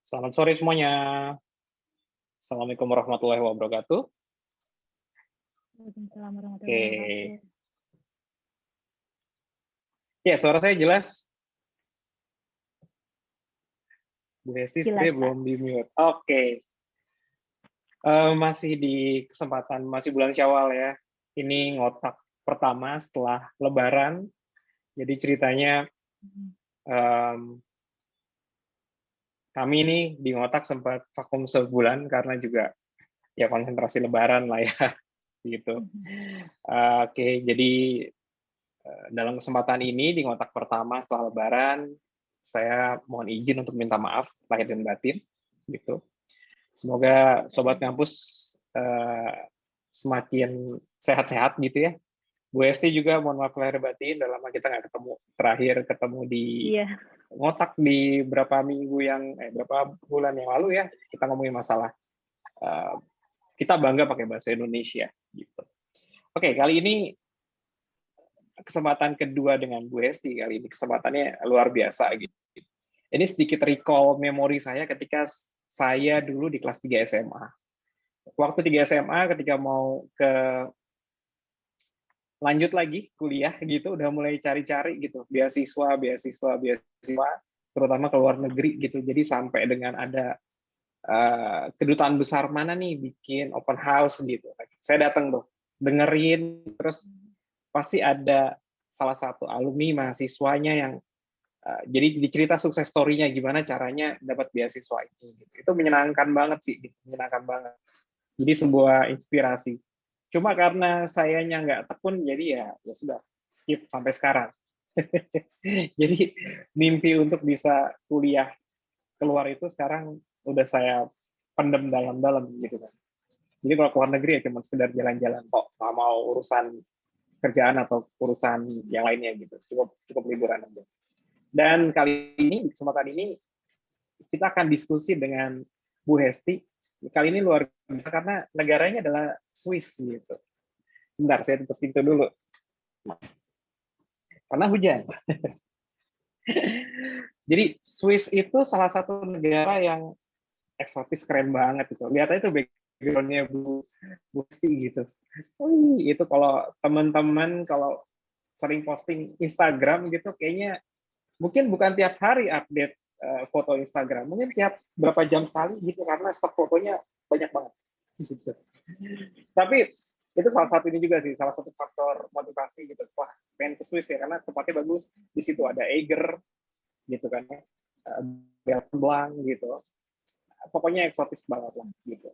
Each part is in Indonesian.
Selamat sore semuanya. Assalamualaikum warahmatullahi wabarakatuh. Waalaikumsalam warahmatullahi Oke. wabarakatuh. Ya, suara saya jelas? Bu Hesti Jelas, sebenarnya Pak. belum di-mute. Oke. Masih di kesempatan, masih bulan Syawal ya. Ini ngotak pertama setelah Lebaran. Jadi ceritanya kami ini di ngotak sempat vakum sebulan karena juga ya konsentrasi Lebaran lah ya. Gitu. Oke, jadi dalam kesempatan ini di ngotak pertama setelah Lebaran, saya mohon izin untuk minta maaf lahir dan batin, gitu. Semoga sobat kampus semakin sehat-sehat gitu ya. Bu Esti juga mohon maaf lahir dan batin, udah lama kita nggak ketemu. Terakhir ketemu di ngotak di berapa minggu berapa bulan yang lalu ya. Kita ngomongin masalah kita bangga pakai bahasa Indonesia, gitu. Oke, kali ini kesempatan kedua dengan Bu Hesti, kali ini kesempatannya luar biasa gitu. Ini sedikit recall memori saya ketika saya dulu di kelas 3 SMA. Waktu 3 SMA ketika mau lanjut lagi kuliah gitu, udah mulai cari-cari gitu, beasiswa, terutama ke luar negeri gitu. Jadi sampai dengan ada kedutaan besar mana nih bikin open house gitu. Saya datang tuh, dengerin, terus pasti ada salah satu alumni mahasiswanya yang jadi dicerita sukses story-nya gimana caranya dapat beasiswa itu. Gitu. Itu menyenangkan banget sih, gitu. Menyenangkan banget. Jadi sebuah inspirasi. Cuma karena sayanya nggak tekun, jadi ya sudah skip sampai sekarang. Jadi mimpi untuk bisa kuliah keluar itu sekarang udah saya pendem dalam-dalam gitu kan. Jadi kalau keluar negeri ya cuma sekedar jalan-jalan kok, nggak mau urusan kerjaan atau urusan yang lainnya gitu. Cukup liburan aja. Dan kali ini, di kesempatan ini, kita akan diskusi dengan Bu Hesti. Kali ini luar biasa karena negaranya adalah Swiss gitu. Sebentar, saya tutup pintu dulu. Karena hujan. Jadi Swiss itu salah satu negara yang eksotis, keren banget gitu. Lihat aja tuh background-nya Bu Hesti gitu. Itu kalau teman-teman kalau sering posting Instagram gitu, kayaknya mungkin bukan tiap hari update foto Instagram, mungkin tiap berapa jam sekali gitu karena stok fotonya banyak banget. Gitu. Tapi itu salah satu ini juga sih, salah satu faktor motivasi gitu. Wah, pengen ke Swiss ya karena tempatnya bagus. Di situ ada Eiger gitu kan ya, Blanc gitu. Pokoknya eksotis banget lah gitu.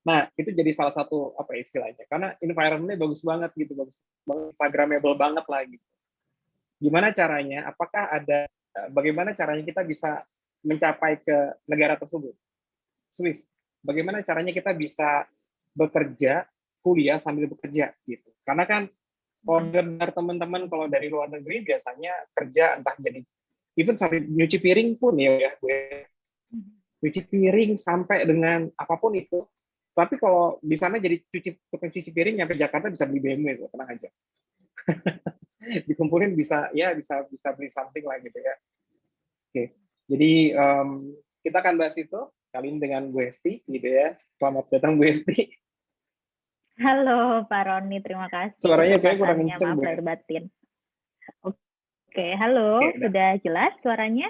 Nah, itu jadi salah satu apa istilahnya? Karena environment-nya bagus banget gitu, bagus banget, Instagramable banget lah gitu. Gimana caranya? Apakah ada bagaimana caranya kita bisa mencapai ke negara tersebut? Swiss. Bagaimana caranya kita bisa bekerja, kuliah sambil bekerja gitu. Karena kan kalau dengar teman-teman kalau dari luar negeri biasanya kerja entah jadi even sampai nyuci piring pun ya gue cuci piring sampai dengan apapun itu. Tapi kalau di sana jadi tukang cuci piring nyampe Jakarta bisa beli BMW itu, tenang aja. Dikumpulin bisa beli something lah gitu ya. Oke, jadi kita akan bahas itu kali ini dengan Bu Hesti gitu ya. Selamat datang Bu Hesti. Halo Pak Roni, terima kasih Suaranya kayak kurang kesempatannya. kenceng, Maaf Bu. lahir batin. Oke, halo, Oke, sudah jelas suaranya?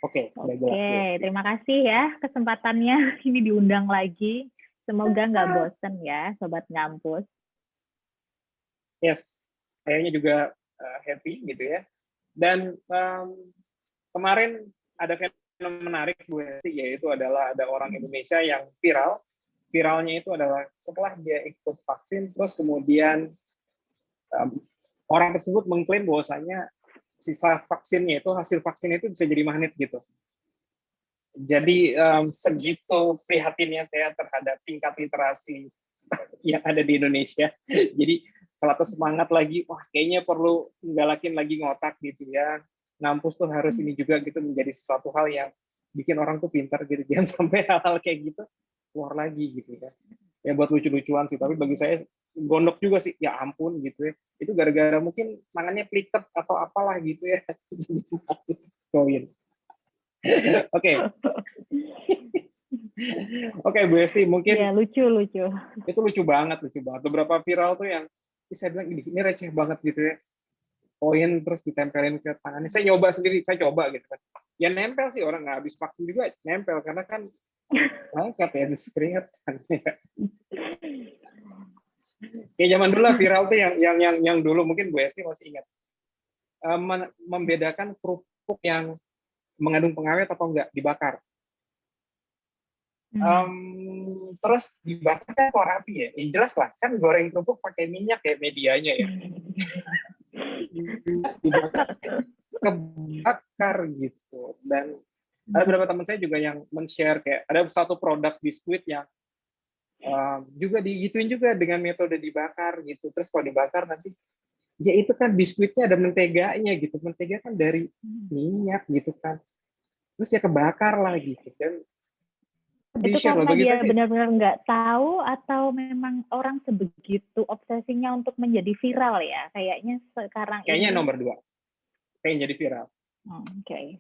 Oke, udah jelas Bu Hesti. Terima kasih ya kesempatannya ini diundang lagi. Semoga nggak bosen ya Sobat Ngampus. Yes, kayaknya juga happy gitu ya. Dan kemarin ada fenomena menarik Bu Hesti, yaitu adalah ada orang Indonesia yang viral. Viralnya itu adalah setelah dia ikut vaksin, terus kemudian orang tersebut mengklaim bahwasanya sisa vaksinnya itu, hasil vaksin itu bisa jadi magnet gitu. Jadi segitu prihatinnya saya terhadap tingkat literasi yang ada di Indonesia. Jadi selalu semangat lagi, wah kayaknya perlu nggalakin lagi ngotak gitu ya. Ngampus tuh harus ini juga gitu menjadi sesuatu hal yang bikin orang tuh pintar gitu. Jangan sampai hal-hal kayak gitu keluar lagi gitu ya. Ya buat lucu-lucuan sih, tapi bagi saya gondok juga sih, ya ampun gitu ya. Itu gara-gara mungkin tangannya pliket atau apalah gitu ya. Koin. Oke. Oke, Bu Esti, mungkin Iya, lucu. itu lucu banget. Beberapa viral tuh yang saya bilang ini receh banget gitu ya. Koin terus ditempelin ke tangannya. Saya nyoba sendiri, saya coba gitu kan. Ya nempel sih, orang nggak habis vaksin juga nempel karena kan angkat ya, habis keringat kan. Kayak zaman dulu lah viral tuh yang dulu mungkin Bu Esti masih ingat. Membedakan kerupuk yang mengandung pengawet atau enggak dibakar. Terus dibakar kan kok rapi ya? Jelas lah, kan goreng kerupuk pakai minyak ya medianya ya. Dibakar, kebakar gitu. Dan ada beberapa teman saya juga yang men-share kayak ada satu produk biskuit yang juga digituin juga dengan metode dibakar gitu. Terus kalau dibakar nanti ya itu kan biskuitnya ada menteganya gitu. Mentega kan dari minyak gitu kan. Terus ya kebakar lah gitu. Dan Itu di-share loh karena bagi dia saya sih. benar-benar nggak tahu atau memang orang sebegitu obsesinya untuk menjadi viral ya? Kayaknya sekarang Kayaknya ini. nomor 2. Kayak jadi viral. Oke.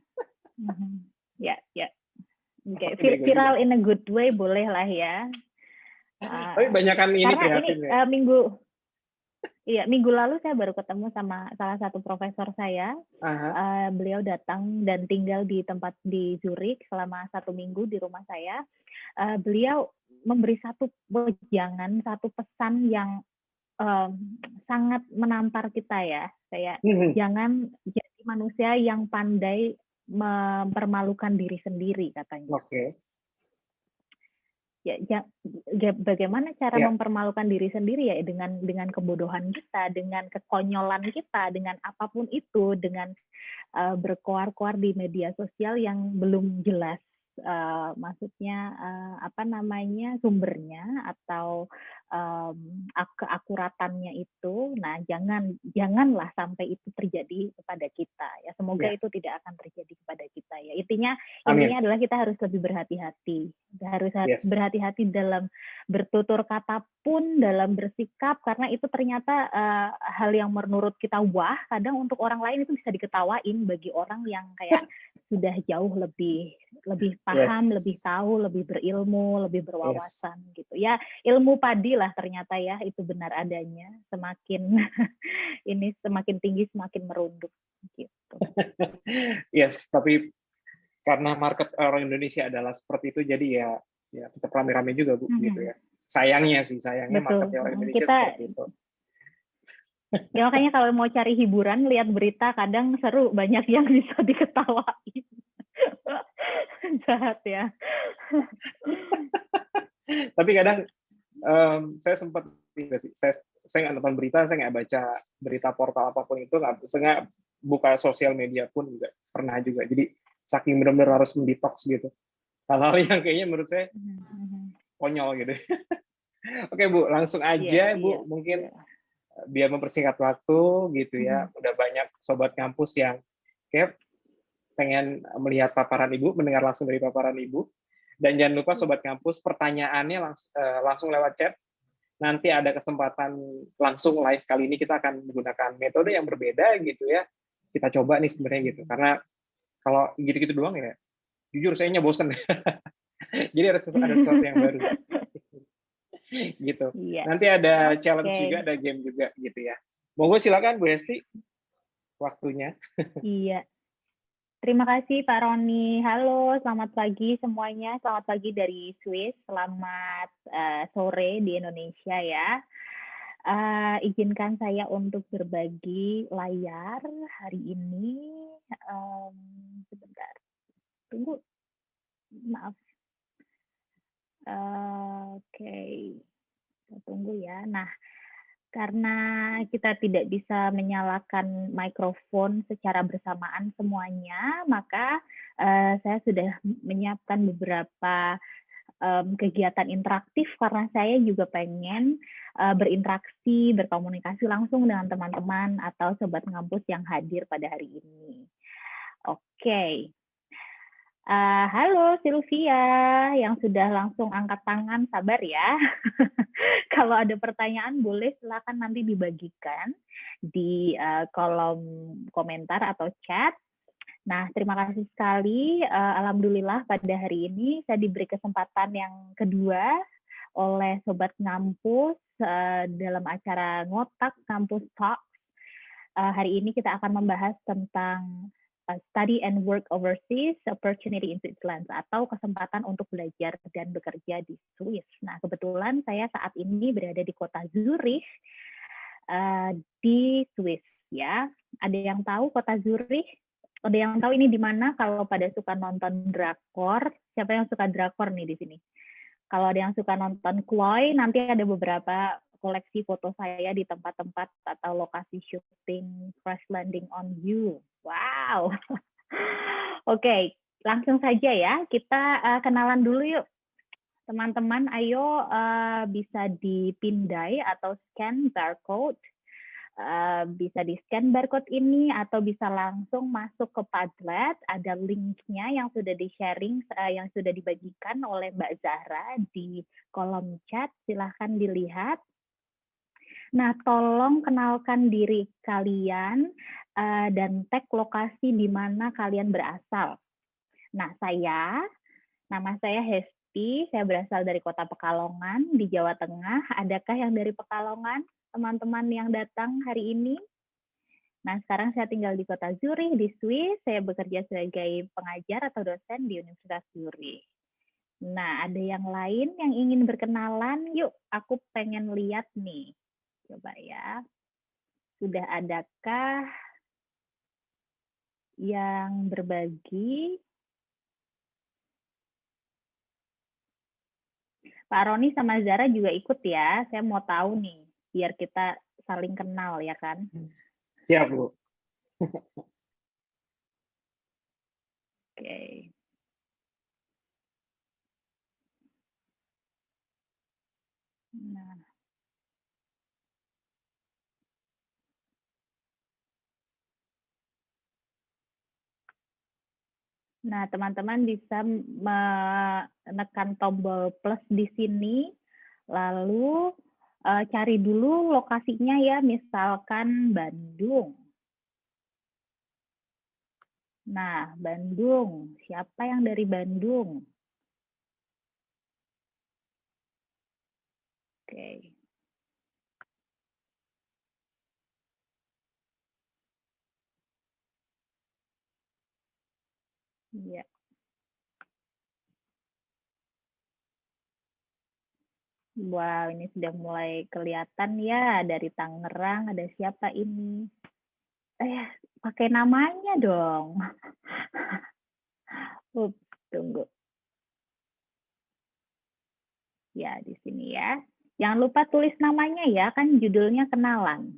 Ya. Oke, Masuknya bego juga viral sih. in a good way boleh lah ya. Tapi banyak kan ini Karena ini prihatin ya. minggu lalu saya baru ketemu sama salah satu profesor saya. Beliau datang dan tinggal di Zurich selama 1 minggu di rumah saya. Beliau memberi satu wejangan, satu pesan yang sangat menampar kita ya. Kayak jangan jadi manusia yang pandai mempermalukan diri sendiri katanya. Oke. Ya, bagaimana cara mempermalukan diri sendiri ya dengan kebodohan kita, dengan kekonyolan kita, dengan apapun itu, dengan berkoar-koar di media sosial yang belum jelas maksudnya sumbernya atau keakuratannya itu. Nah, janganlah sampai itu terjadi kepada kita ya. Semoga itu tidak akan terjadi kepada kita ya. Intinya adalah kita harus lebih berhati-hati. Berhati-hati dalam bertutur kata pun, dalam bersikap, karena itu ternyata hal yang menurut kita wah, kadang untuk orang lain itu bisa diketawain bagi orang yang kayak sudah jauh lebih paham, lebih tahu, lebih berilmu, lebih berwawasan gitu. Ya, ilmu padi lah ternyata ya, itu benar adanya. Semakin semakin tinggi semakin merunduk gitu. Tapi karena market orang Indonesia adalah seperti itu, jadi ya tetap rame-rame juga Bu gitu ya. Sayangnya market orang Indonesia seperti itu. Ya makanya kalau mau cari hiburan, lihat berita kadang seru, banyak yang bisa diketawain. Jahat ya. Tapi kadang saya sempat saya nggak nonton berita, saya nggak baca berita portal apapun itu, saya nggak buka sosial media pun juga pernah juga. Jadi saking benar-benar harus mendetox gitu. Hal-hal yang kayaknya menurut saya konyol gitu. Oke Bu, langsung aja Bu, mungkin biar mempersingkat waktu gitu ya. Udah banyak sobat kampus yang kayak pengen melihat paparan Ibu, mendengar langsung dari paparan Ibu. Dan jangan lupa sobat kampus, pertanyaannya langsung lewat chat. Nanti ada kesempatan langsung live kali ini kita akan menggunakan metode yang berbeda gitu ya. Kita coba nih sebenarnya gitu. Karena kalau gitu-gitu doang ya, jujur sayanya bosen. Jadi ada sesuatu yang baru. Gitu. Nanti ada challenge juga, ada game juga gitu ya. Monggo silakan Bu Hesti, waktunya. Iya. Terima kasih Pak Roni. Halo, selamat pagi semuanya. Selamat pagi dari Swiss. Selamat sore di Indonesia ya. Izinkan saya untuk berbagi layar hari ini. Sebentar. Tunggu. Maaf. Oke. Tunggu ya. Nah, karena kita tidak bisa menyalakan mikrofon secara bersamaan semuanya, maka saya sudah menyiapkan beberapa kegiatan interaktif karena saya juga pengen berinteraksi, berkomunikasi langsung dengan teman-teman atau sobat ngampus yang hadir pada hari ini. Oke. Halo Sylvia yang sudah langsung angkat tangan, sabar ya. Kalau ada pertanyaan boleh silakan nanti dibagikan di kolom komentar atau chat. Nah, terima kasih sekali. Alhamdulillah pada hari ini saya diberi kesempatan yang kedua oleh Sobat Ngampus dalam acara Ngotak Kampus Talk. Hari ini kita akan membahas tentang study and work overseas, opportunity in Switzerland, atau kesempatan untuk belajar dan bekerja di Swiss. Nah, kebetulan saya saat ini berada di kota Zurich, di Swiss. Ya, ada yang tahu kota Zurich? Ada yang tahu ini di mana? Kalau pada suka nonton drakor, siapa yang suka drakor nih di sini? Kalau ada yang suka nonton Chloe, nanti ada beberapa koleksi foto saya di tempat-tempat atau lokasi syuting Crash Landing on You. Wow. Oke, langsung saja ya. Kita kenalan dulu yuk. Teman-teman, ayo bisa dipindai atau scan barcode. Bisa di-scan barcode ini atau bisa langsung masuk ke Padlet, ada linknya yang sudah di-sharing, yang sudah dibagikan oleh Mbak Zahra di kolom chat, silahkan dilihat. Nah, tolong kenalkan diri kalian dan tag lokasi di mana kalian berasal. Nah, nama saya Hesti, saya berasal dari kota Pekalongan di Jawa Tengah. Adakah yang dari Pekalongan? Teman-teman yang datang hari ini. Nah, sekarang saya tinggal di kota Zurich, di Swiss. Saya bekerja sebagai pengajar atau dosen di Universitas Zurich. Nah, ada yang lain yang ingin berkenalan? Yuk, aku pengen lihat nih. Coba ya. Sudah adakah yang berbagi? Pak Roni sama Zara juga ikut ya. Saya mau tahu nih, biar kita saling kenal ya kan. Siap, Bu. Oke. Nah, teman-teman bisa menekan tombol plus di sini, lalu cari dulu lokasinya ya, misalkan Bandung. Nah, Bandung. Siapa yang dari Bandung? Oke. Ya. Wow, ini sudah mulai kelihatan ya dari Tangerang. Ada siapa ini? Pakai namanya dong. Tunggu. Ya, di sini ya. Jangan lupa tulis namanya ya, kan judulnya kenalan.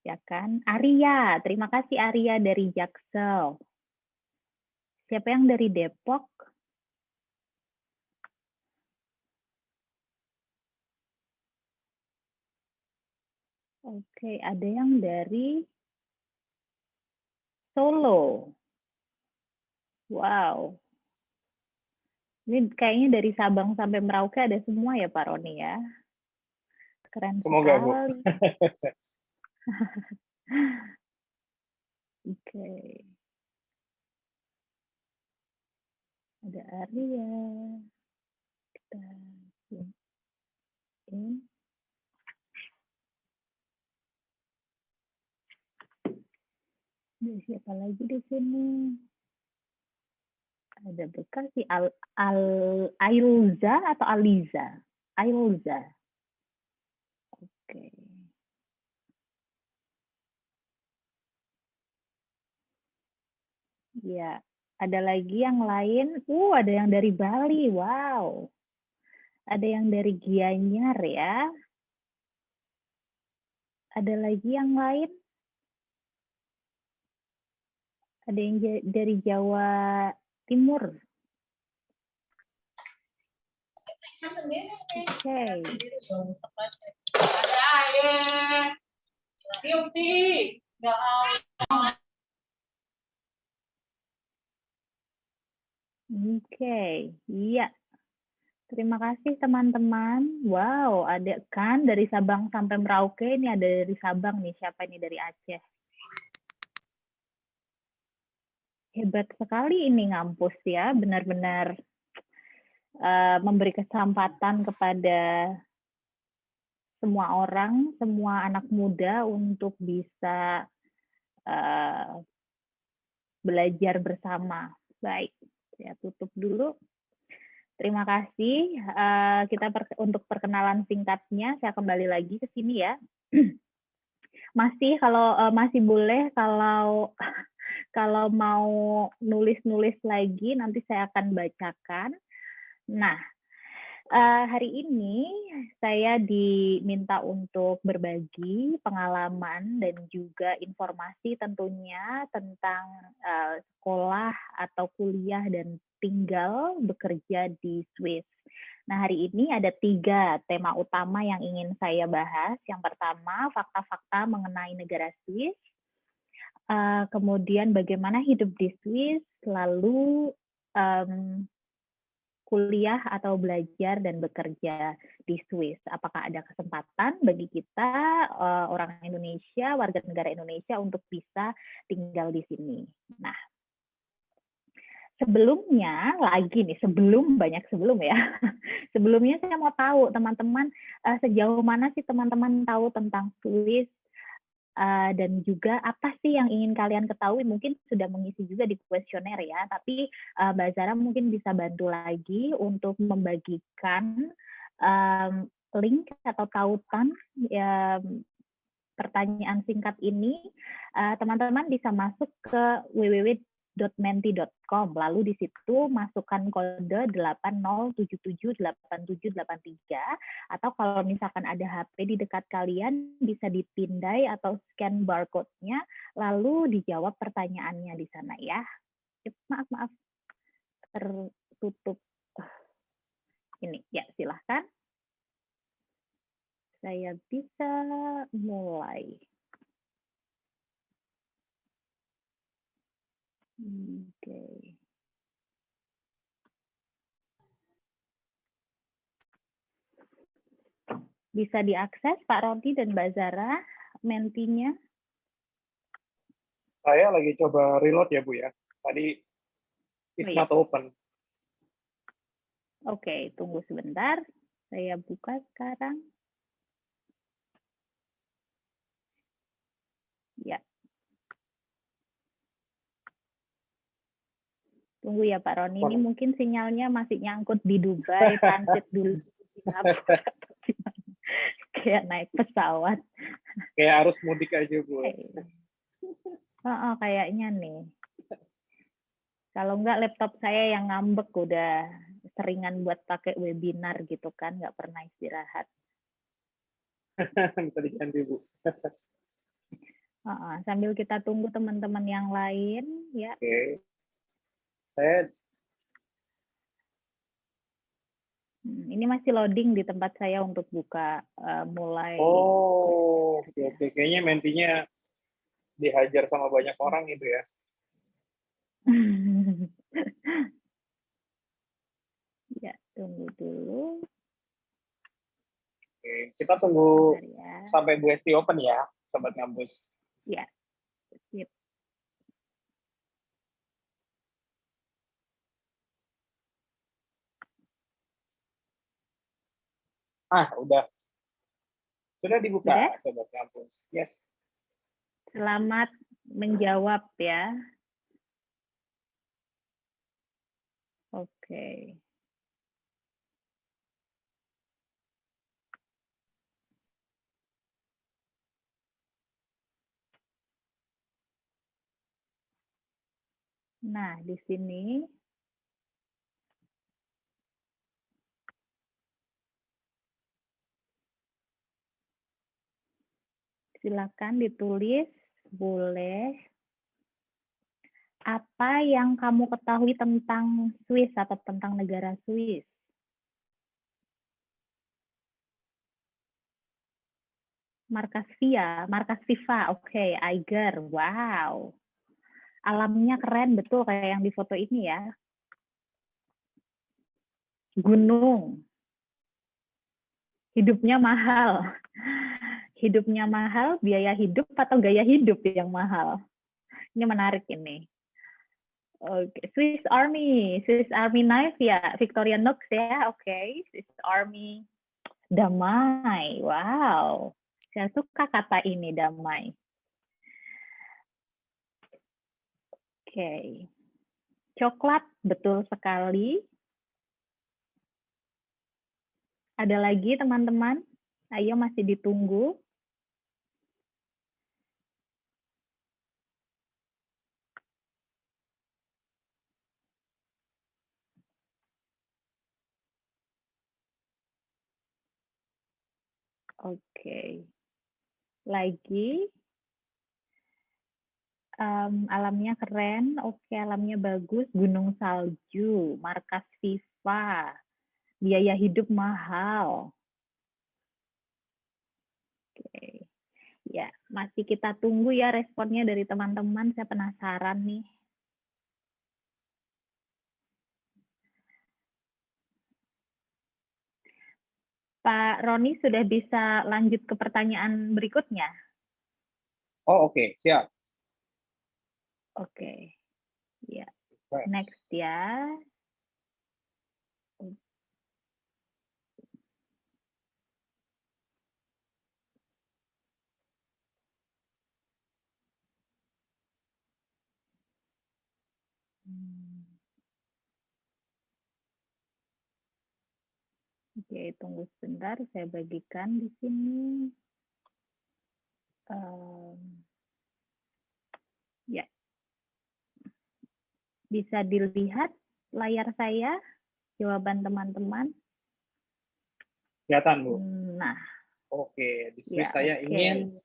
Ya kan? Arya, terima kasih Arya dari Jaksel. Siapa yang dari Depok? Oke, ada yang dari Solo. Wow. Ini kayaknya dari Sabang sampai Merauke ada semua ya Pak Roni ya. Keren Semoga, sekali. Bu. Oke. Ada Arya. Kita ini. Ada siapa lagi di sini? Ada Bekasi, Ailza atau Aliza? Ailza. Oke. Ya, ada lagi yang lain. Ada yang dari Bali. Wow. Ada yang dari Gianyar ya. Ada lagi yang lain? Ada yang dari Jawa Timur. Oke. Ada air. Tiupi. Oke, iya. Terima kasih teman-teman. Wow, ada kan dari Sabang sampai Merauke, ini ada dari Sabang nih. Siapa ini dari Aceh? Hebat sekali ini ngampus ya, benar-benar memberi kesempatan kepada semua orang, semua anak muda untuk bisa belajar bersama. Baik, saya tutup dulu. Terima kasih. Kita untuk perkenalan singkatnya, saya kembali lagi ke sini ya. Kalau masih boleh, kalau mau nulis-nulis lagi, nanti saya akan bacakan. Nah, hari ini saya diminta untuk berbagi pengalaman dan juga informasi tentunya tentang sekolah atau kuliah dan tinggal bekerja di Swiss. Nah, hari ini ada 3 tema utama yang ingin saya bahas. Yang pertama, fakta-fakta mengenai negara Swiss. Kemudian bagaimana hidup di Swiss, lalu kuliah atau belajar dan bekerja di Swiss. Apakah ada kesempatan bagi kita orang Indonesia, warga negara Indonesia untuk bisa tinggal di sini? Nah, sebelumnya banyak sebelum ya. Sebelumnya saya mau tahu teman-teman sejauh mana sih teman-teman tahu tentang Swiss, dan juga apa sih yang ingin kalian ketahui. Mungkin sudah mengisi juga di kuesioner ya, tapi Mbak Zara mungkin bisa bantu lagi untuk membagikan link atau tautan pertanyaan singkat ini. Teman-teman bisa masuk ke www.menti.com, lalu di situ masukkan kode 80778783, atau kalau misalkan ada HP di dekat kalian bisa dipindai atau scan barcode-nya, lalu dijawab pertanyaannya di sana ya. Maaf, tertutup ini ya, silahkan. Saya bisa mulai. Oke. Bisa diakses Pak Rodi dan Mbak Zara Mentinya? Saya lagi coba reload ya Bu ya. Tadi it's not open. Oke, tunggu sebentar. Saya buka sekarang. Ya. Tunggu ya Pak Roni, ini mungkin sinyalnya masih nyangkut di Dubai, transit dulu. Kayak naik pesawat. Kayak harus mudik aja Bu. Kayaknya nih. Kalau enggak laptop saya yang ngambek, udah seringan buat pakai webinar gitu kan, nggak pernah istirahat. Bisa diganti Bu. Sambil kita tunggu teman-teman yang lain ya. Oke. Ini masih loading di tempat saya untuk buka mulai. Oh, oke. Kayaknya Mentinya dihajar sama banyak orang gitu ya. Ya, tunggu dulu. Oke, kita tunggu sampai Bu Esti open ya, Sobat Ngampus. Ya, sip. Udah. Sudah dibuka, Udah? Sobat Ngampus. Yes. Selamat menjawab ya. Oke. Nah, di sini silakan ditulis, boleh. Apa yang kamu ketahui tentang Swiss atau tentang negara Swiss? Markas FIFA, oke, Eiger, wow. Alamnya keren, betul kayak yang di foto ini ya. Gunung. Hidupnya mahal. Hidupnya mahal, biaya hidup atau gaya hidup yang mahal? Ini menarik ini. Oke, Swiss Army knife ya, Victoria Knox ya, oke, Swiss Army, damai, wow, saya suka kata ini damai. Oke, coklat betul sekali. Ada lagi teman-teman? Ayo masih ditunggu. Oke, lagi alamnya keren, oke alamnya bagus, gunung salju, markas FIFA, biaya hidup mahal. Oke, ya masih kita tunggu ya responnya dari teman-teman, saya penasaran nih. Pak Roni sudah bisa lanjut ke pertanyaan berikutnya? Oh, oke, siap. Oke, ya. Next ya. Oke, tunggu sebentar, saya bagikan di sini. Ya, bisa dilihat layar saya, jawaban teman-teman. Kelihatan, Bu. Nah, oke, di sini ya, saya ingin.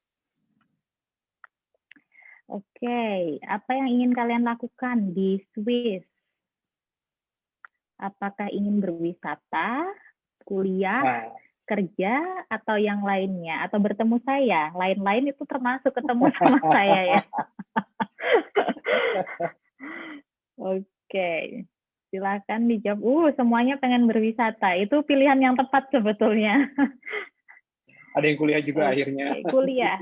Oke, apa yang ingin kalian lakukan di Swiss? Apakah ingin berwisata, kuliah, kerja, atau yang lainnya? Atau bertemu saya? Lain-lain itu termasuk ketemu sama saya ya. Oke, silakan dijawab. Semuanya pengen berwisata. Itu pilihan yang tepat sebetulnya. Ada yang kuliah juga akhirnya. Kuliah.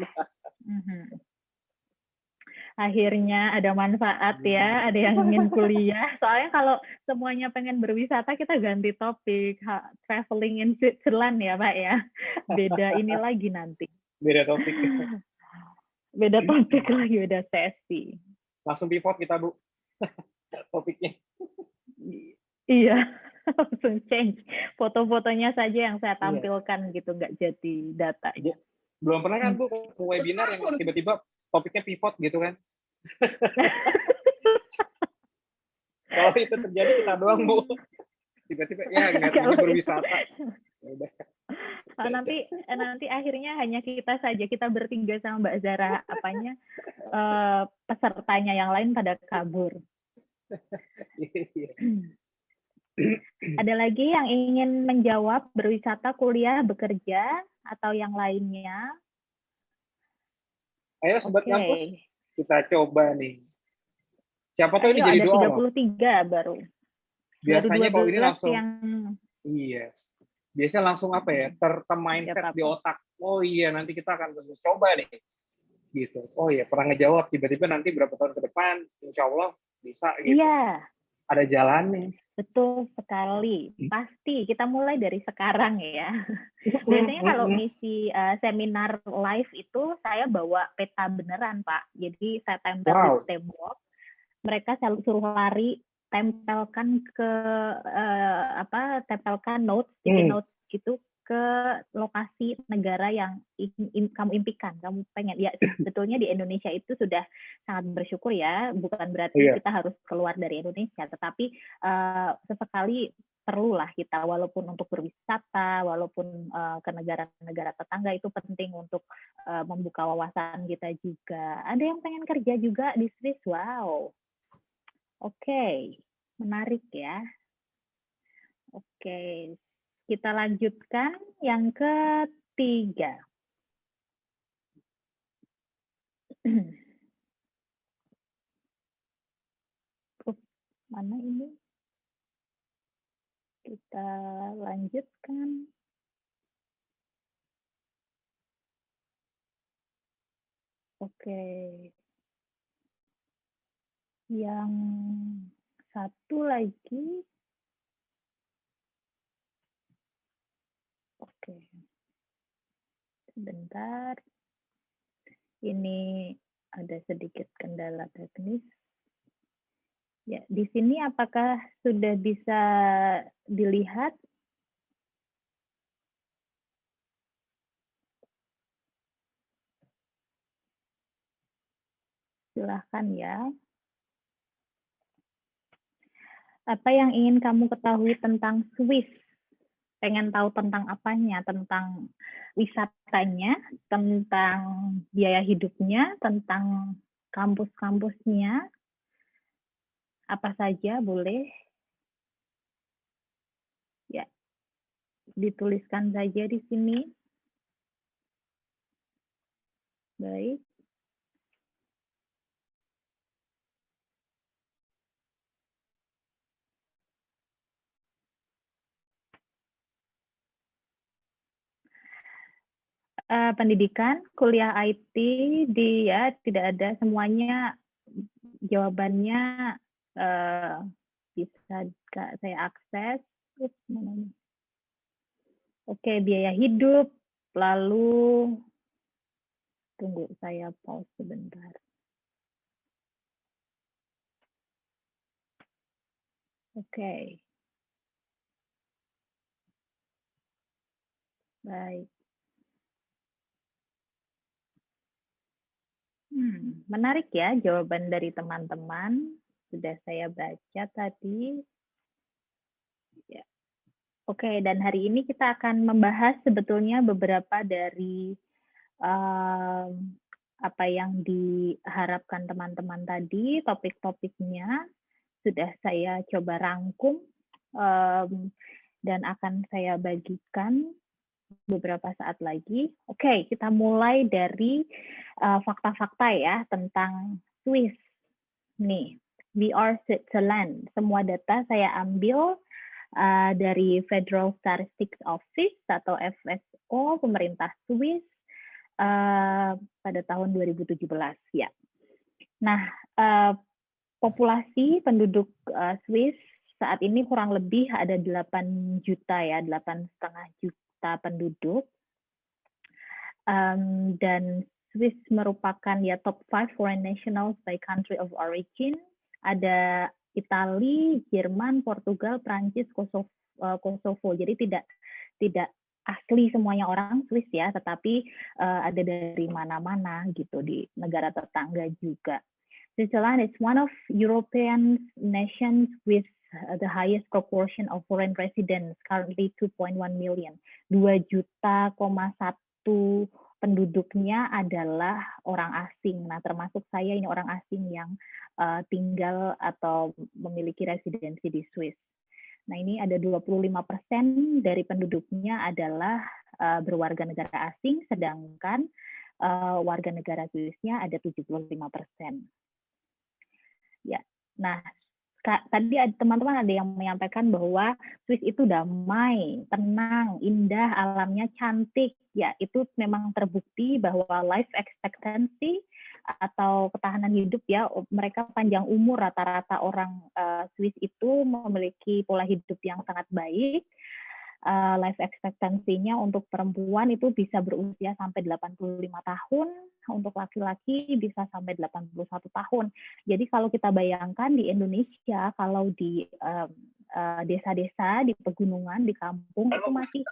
Akhirnya ada manfaat ya, ada yang ingin kuliah. Soalnya kalau semuanya pengen berwisata, kita ganti topik. Traveling in Switzerland ya Pak ya. Beda ini lagi nanti. Beda topik. Beda topik lagi, beda sesi. Langsung pivot kita, Bu. Topiknya. Iya, langsung change. Foto-fotonya saja yang saya tampilkan gitu, nggak jadi datanya. Belum pernah kan, Bu, webinar yang tiba-tiba topiknya pivot gitu kan? Kalau itu terjadi kita doang, Bu. Tiba-tiba ya nggak ini berwisata. Nanti akhirnya hanya kita saja, kita bertiga sama Mbak Zara, pesertanya yang lain pada kabur. Ada lagi yang ingin menjawab berwisata, kuliah, bekerja, atau yang lainnya? Ayo Sobat Ngampus, kita coba nih. Siapa tahu ini jadi ada doa 33 baru. Biasanya baru kalau ini langsung, yang... iya. Biasanya langsung apa ya, termindset di otak. Oh iya, nanti kita akan coba nih. Gitu. Oh iya, pernah ngejawab. Tiba-tiba nanti berapa tahun ke depan, insya Allah bisa gitu. Iya. Ada jalannya. Betul sekali. Pasti kita mulai dari sekarang ya. Biasanya kalau misi seminar live itu saya bawa peta beneran, Pak. Jadi saya tempel di tembok. Mereka selalu suruh lari, tempelkan tempelkan notes, notes gitu ke lokasi negara yang kamu impikan, kamu pengen. Ya sebetulnya di Indonesia itu sudah sangat bersyukur ya, bukan berarti kita harus keluar dari Indonesia, tetapi sesekali perlulah kita, walaupun untuk berwisata, walaupun ke negara-negara tetangga, itu penting untuk membuka wawasan kita juga. Ada yang pengen kerja juga di Swiss, wow. Oke, menarik ya. Oke, kita lanjutkan yang ketiga. Mana ini? Kita lanjutkan. Oke. Yang satu lagi. Oke. Sebentar. Ini ada sedikit kendala teknis. Ya, di sini apakah sudah bisa dilihat? Silahkan ya. Apa yang ingin kamu ketahui tentang Swiss? Pengen tahu tentang apanya? Tentang wisatanya, tentang biaya hidupnya, tentang kampus-kampusnya, apa saja boleh. Ya, dituliskan saja di sini. Baik. Pendidikan, kuliah IT, dia tidak ada semuanya jawabannya bisa saya akses. Oke, biaya hidup, lalu tunggu saya pause sebentar. Oke. Baik. Menarik ya jawaban dari teman-teman. Sudah saya baca tadi. Ya. Oke, dan hari ini kita akan membahas sebetulnya beberapa dari apa yang diharapkan teman-teman tadi, topik-topiknya sudah saya coba rangkum dan akan saya bagikan beberapa saat lagi. Oke, kita mulai dari fakta-fakta ya tentang Swiss. Nih, we are Switzerland. Semua data saya ambil dari Federal Statistics Office atau FSO, pemerintah Swiss pada tahun 2017 ya. Nah, populasi penduduk Swiss saat ini kurang lebih ada 8 juta ya, 8,5 juta penduduk. Dan Swiss merupakan ya top 5 foreign nationals by country of origin. Ada Italia, Jerman, Portugal, Prancis, Kosovo. Jadi tidak asli semuanya orang Swiss ya, tetapi ada dari mana-mana gitu di negara tetangga juga. Switzerland is one of European nations with the highest proportion of foreign residents, currently 2.1 million. 2,1 juta penduduknya adalah orang asing. Nah, termasuk saya ini orang asing yang tinggal atau memiliki residensi di Swiss. Nah, ini ada 25% dari penduduknya adalah berwarga negara asing, sedangkan warga negara Swissnya ada 75%. Ya, nah tadi teman-teman ada yang menyampaikan bahwa Swiss itu damai, tenang, indah, alamnya cantik. Ya, itu memang terbukti bahwa life expectancy atau ketahanan hidup ya, mereka panjang umur, rata-rata orang Swiss itu memiliki pola hidup yang sangat baik. Life expectancy-nya untuk perempuan itu bisa berusia sampai 85 tahun, untuk laki-laki bisa sampai 81 tahun. Jadi kalau kita bayangkan di Indonesia, kalau di desa-desa, di pegunungan, di kampung itu masih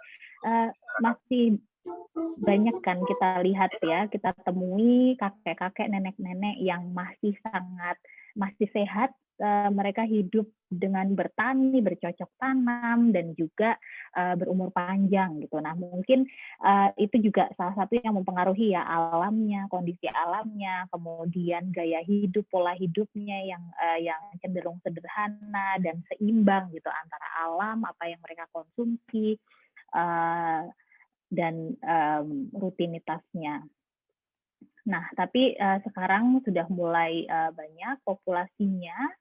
banyak kan kita lihat ya, kita temui kakek-kakek, nenek-nenek yang masih sehat. Mereka hidup dengan bertani, bercocok tanam, dan juga berumur panjang gitu. Nah, mungkin itu juga salah satu yang mempengaruhi ya alamnya, kondisi alamnya, kemudian gaya hidup, pola hidupnya yang cenderung sederhana dan seimbang gitu antara alam, apa yang mereka konsumsi, dan rutinitasnya. Nah, tapi sekarang sudah mulai banyak populasinya.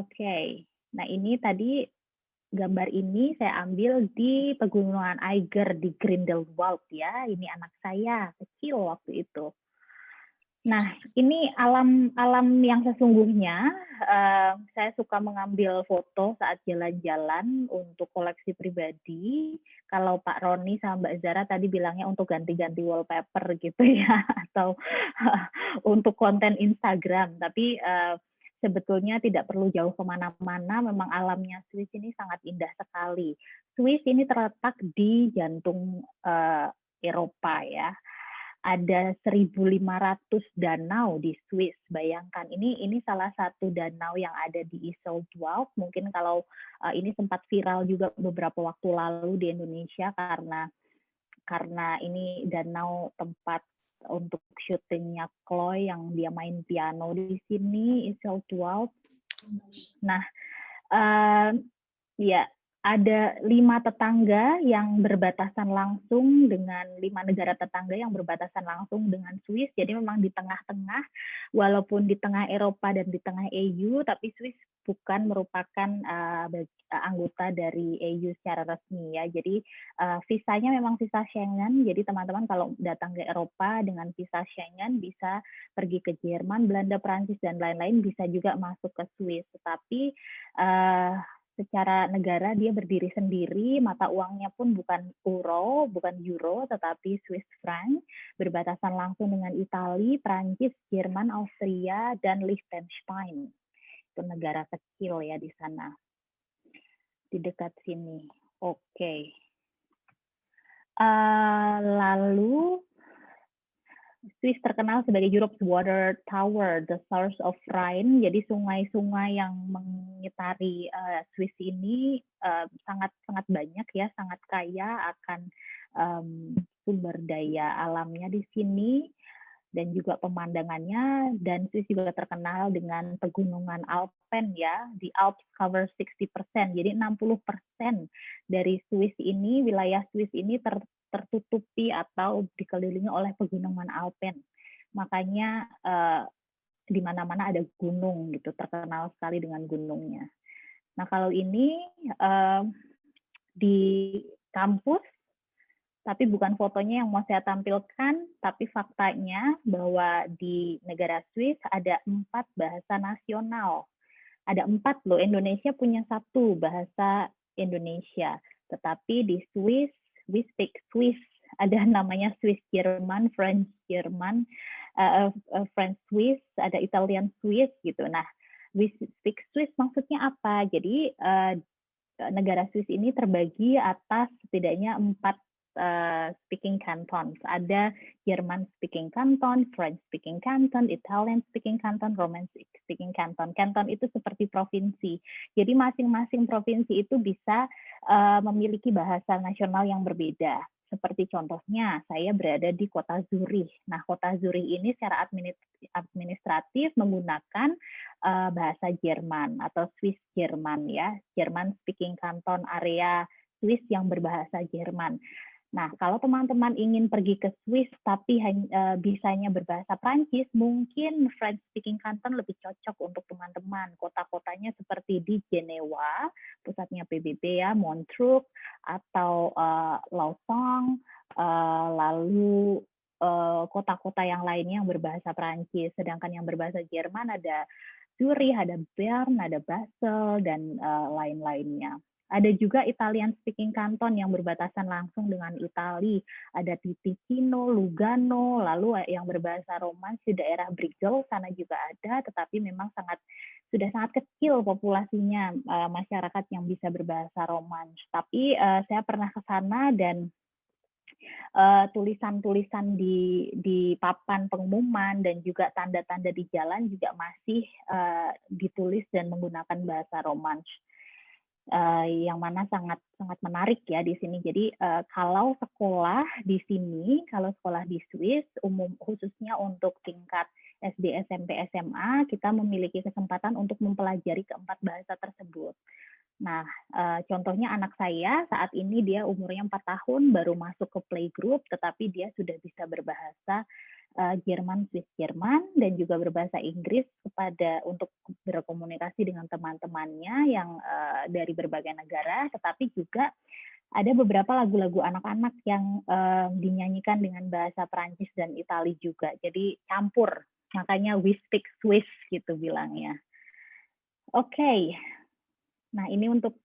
Oke. Nah, ini tadi gambar ini saya ambil di Pegunungan Eiger di Grindelwald ya. Ini anak saya kecil waktu itu. Nah, ini alam yang sesungguhnya. Saya suka mengambil foto saat jalan-jalan untuk koleksi pribadi. Kalau Pak Roni sama Mbak Zara tadi bilangnya untuk ganti-ganti wallpaper gitu ya, atau untuk konten Instagram. Tapi sebetulnya tidak perlu jauh kemana-mana. Memang alamnya Swiss ini sangat indah sekali. Swiss ini terletak di jantung Eropa ya. Ada 1.500 danau di Swiss. Bayangkan, ini salah satu danau yang ada di Iseldoorf. Mungkin kalau ini sempat viral juga beberapa waktu lalu di Indonesia karena ini danau tempat untuk syutingnya Chloe yang dia main piano di sini, Iseldoorf. Nah, ya, ada 5 tetangga yang berbatasan langsung dengan 5 negara tetangga yang berbatasan langsung dengan Swiss. Jadi memang di tengah-tengah, walaupun di tengah Eropa dan di tengah EU, tapi Swiss bukan merupakan anggota dari EU secara resmi ya. Jadi visanya memang visa Schengen. Jadi teman-teman kalau datang ke Eropa dengan visa Schengen bisa pergi ke Jerman, Belanda, Prancis dan lain-lain, bisa juga masuk ke Swiss. Tetapi secara negara dia berdiri sendiri, mata uangnya pun bukan euro, tetapi Swiss franc, berbatasan langsung dengan Italia, Prancis, Jerman, Austria, dan Liechtenstein. Itu negara kecil ya di sana, di dekat sini. Oke. Lalu Swiss terkenal sebagai Europe's Water Tower, the source of Rhine. Jadi sungai-sungai yang mengitari Swiss ini sangat banyak ya, sangat kaya akan sumber daya alamnya di sini dan juga pemandangannya. Dan Swiss juga terkenal dengan pegunungan Alpen ya. The Alps cover 60%. Jadi 60% dari Swiss ini, wilayah Swiss ini tertutupi atau dikelilingi oleh pegunungan Alpen. Makanya di mana-mana ada gunung gitu, terkenal sekali dengan gunungnya. Nah, kalau ini di kampus, tapi bukan fotonya yang mau saya tampilkan, tapi faktanya bahwa di negara Swiss ada 4 bahasa nasional. Ada 4 loh, Indonesia punya 1 bahasa Indonesia. Tetapi di Swiss, we speak Swiss, ada namanya Swiss Jerman, French Jerman, French Swiss, ada Italian Swiss gitu. Nah, we speak Swiss maksudnya apa? Jadi negara Swiss ini terbagi atas setidaknya 4 speaking cantons. Ada German speaking canton, French speaking canton, Italian speaking canton, Romance speaking canton. Canton itu seperti provinsi. Jadi masing-masing provinsi itu bisa memiliki bahasa nasional yang berbeda. Seperti contohnya, saya berada di kota Zurich. Nah, kota Zurich ini secara administratif menggunakan bahasa Jerman atau Swiss Jerman ya, German speaking canton area Swiss yang berbahasa Jerman. Nah, kalau teman-teman ingin pergi ke Swiss tapi bisanya berbahasa Prancis, mungkin French speaking canton lebih cocok untuk teman-teman. Kota-kotanya seperti di Jenewa, pusatnya PBB ya, Montreux, atau Lausanne, lalu kota-kota yang lainnya yang berbahasa Prancis. Sedangkan yang berbahasa Jerman ada Zurich, ada Bern, ada Basel, dan lain-lainnya. Ada juga Italian speaking canton yang berbatasan langsung dengan Italia. Ada Ticino, Lugano, lalu yang berbahasa Romansch di daerah Brigel, sana juga ada, tetapi memang sudah sangat kecil populasinya masyarakat yang bisa berbahasa Romansch. Tapi saya pernah ke sana dan tulisan-tulisan di papan pengumuman dan juga tanda-tanda di jalan juga masih ditulis dan menggunakan bahasa Romansch. Yang mana sangat menarik ya di sini. Jadi kalau sekolah di sini, kalau sekolah di Swiss, khususnya untuk tingkat SD, SMP, SMA, kita memiliki kesempatan untuk mempelajari keempat bahasa tersebut. Nah, contohnya anak saya saat ini dia umurnya 4 tahun, baru masuk ke playgroup, tetapi dia sudah bisa berbahasa Jerman, Swiss Jerman, dan juga berbahasa Inggris untuk berkomunikasi dengan teman-temannya yang dari berbagai negara, tetapi juga ada beberapa lagu-lagu anak-anak yang dinyanyikan dengan bahasa Prancis dan Itali juga, jadi campur makanya we speak Swiss gitu bilangnya. Oke. Nah, ini untuk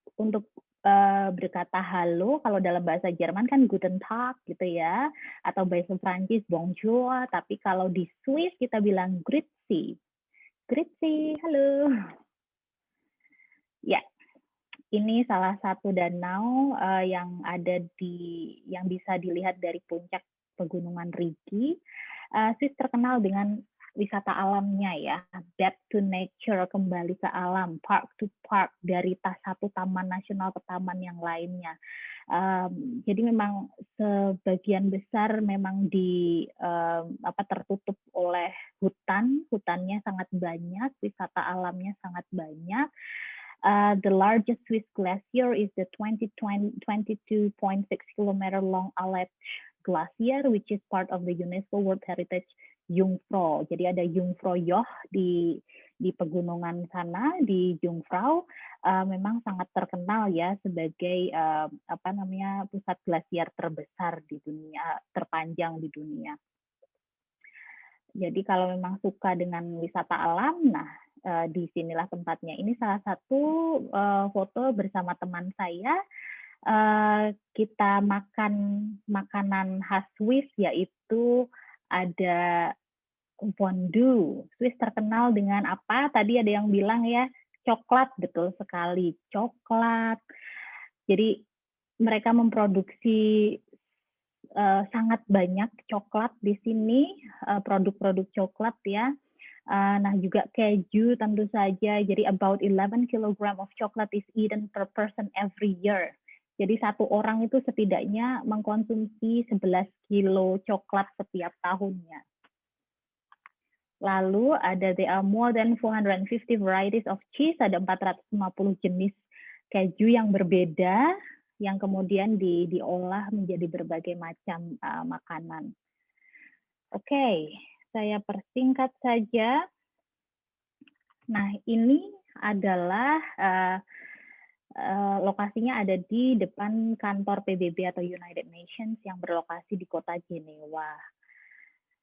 berkata halo, kalau dalam bahasa Jerman kan Guten Tag gitu ya, atau bahasa Prancis Bonjour, tapi kalau di Swiss kita bilang Grüezi. Grüezi, halo. Ya, ini salah satu danau yang bisa dilihat dari puncak pegunungan Rigi. Swiss terkenal dengan wisata alamnya ya, back to nature, kembali ke alam, park to park, dari satu taman nasional ke taman yang lainnya. Jadi memang sebagian besar memang tertutup oleh hutannya sangat banyak, wisata alamnya sangat banyak. The largest Swiss glacier is the 22.6 kilometer long Aletsch Glacier, which is part of the UNESCO World Heritage Jungfrau. Jadi ada Jungfrau Joch di pegunungan sana, di Jungfrau, memang sangat terkenal ya sebagai pusat glasier terbesar di dunia, terpanjang di dunia. Jadi kalau memang suka dengan wisata alam, nah di sinilah tempatnya. Ini salah satu foto bersama teman saya. Kita makan makanan khas Swiss, yaitu ada fondue. Swiss terkenal dengan apa? Tadi ada yang bilang ya, coklat, betul sekali, coklat. Jadi mereka memproduksi sangat banyak coklat di sini, produk-produk coklat ya. Nah, juga keju tentu saja. Jadi about 11 kg of chocolate is eaten per person every year. Jadi satu orang itu setidaknya mengkonsumsi 11 kilo coklat setiap tahunnya. Lalu there are more than 450 varieties of cheese, ada 450 jenis keju yang berbeda, yang kemudian diolah menjadi berbagai macam makanan. Oke, saya persingkat saja. Nah, ini adalah lokasinya ada di depan kantor PBB atau United Nations yang berlokasi di kota Jenewa.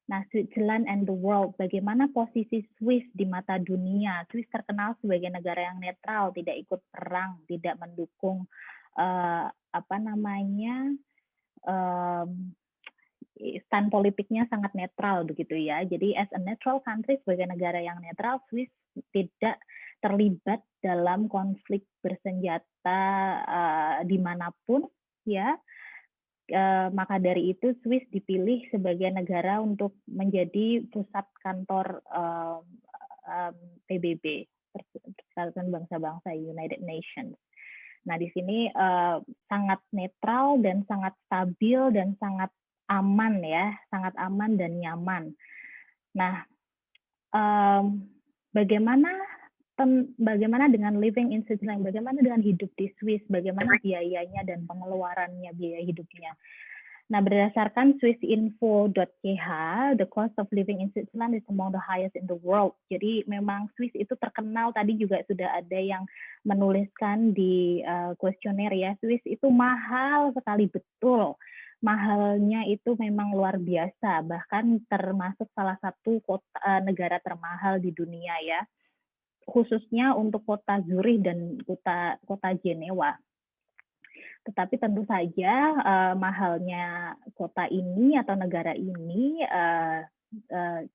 Nah, Switzerland and the world, bagaimana posisi Swiss di mata dunia? Swiss terkenal sebagai negara yang netral, tidak ikut perang, tidak mendukung stand politiknya sangat netral begitu ya. Jadi as a neutral country, sebagai negara yang netral, Swiss tidak terlibat dalam konflik bersenjata dimanapun ya. Maka dari itu Swiss dipilih sebagai negara untuk menjadi pusat kantor PBB, Persatuan Bangsa-Bangsa, United Nations. Nah, di sini sangat netral dan sangat stabil dan sangat aman ya, sangat aman dan nyaman. Nah, bagaimana dengan living in Switzerland, bagaimana dengan hidup di Swiss, bagaimana biayanya dan pengeluarannya, biaya hidupnya. Nah, berdasarkan swissinfo.ch, the cost of living in Switzerland is among the highest in the world. Jadi memang Swiss itu terkenal, tadi juga sudah ada yang menuliskan di kuesioner ya, Swiss itu mahal sekali, betul. Mahalnya itu memang luar biasa, bahkan termasuk salah satu negara termahal di dunia ya, khususnya untuk kota Zurich dan kota Jenewa. Tetapi tentu saja mahalnya kota ini atau negara ini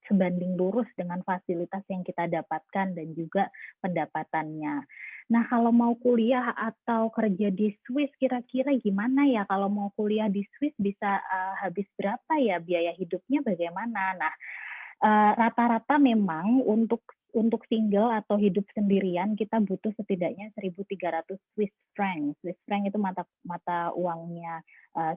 sebanding lurus dengan fasilitas yang kita dapatkan dan juga pendapatannya. Nah, kalau mau kuliah atau kerja di Swiss, kira-kira gimana ya? Kalau mau kuliah di Swiss bisa habis berapa ya? Biaya hidupnya bagaimana? Nah, rata-rata memang untuk single atau hidup sendirian kita butuh setidaknya 1.300 Swiss franc. Swiss franc itu mata uangnya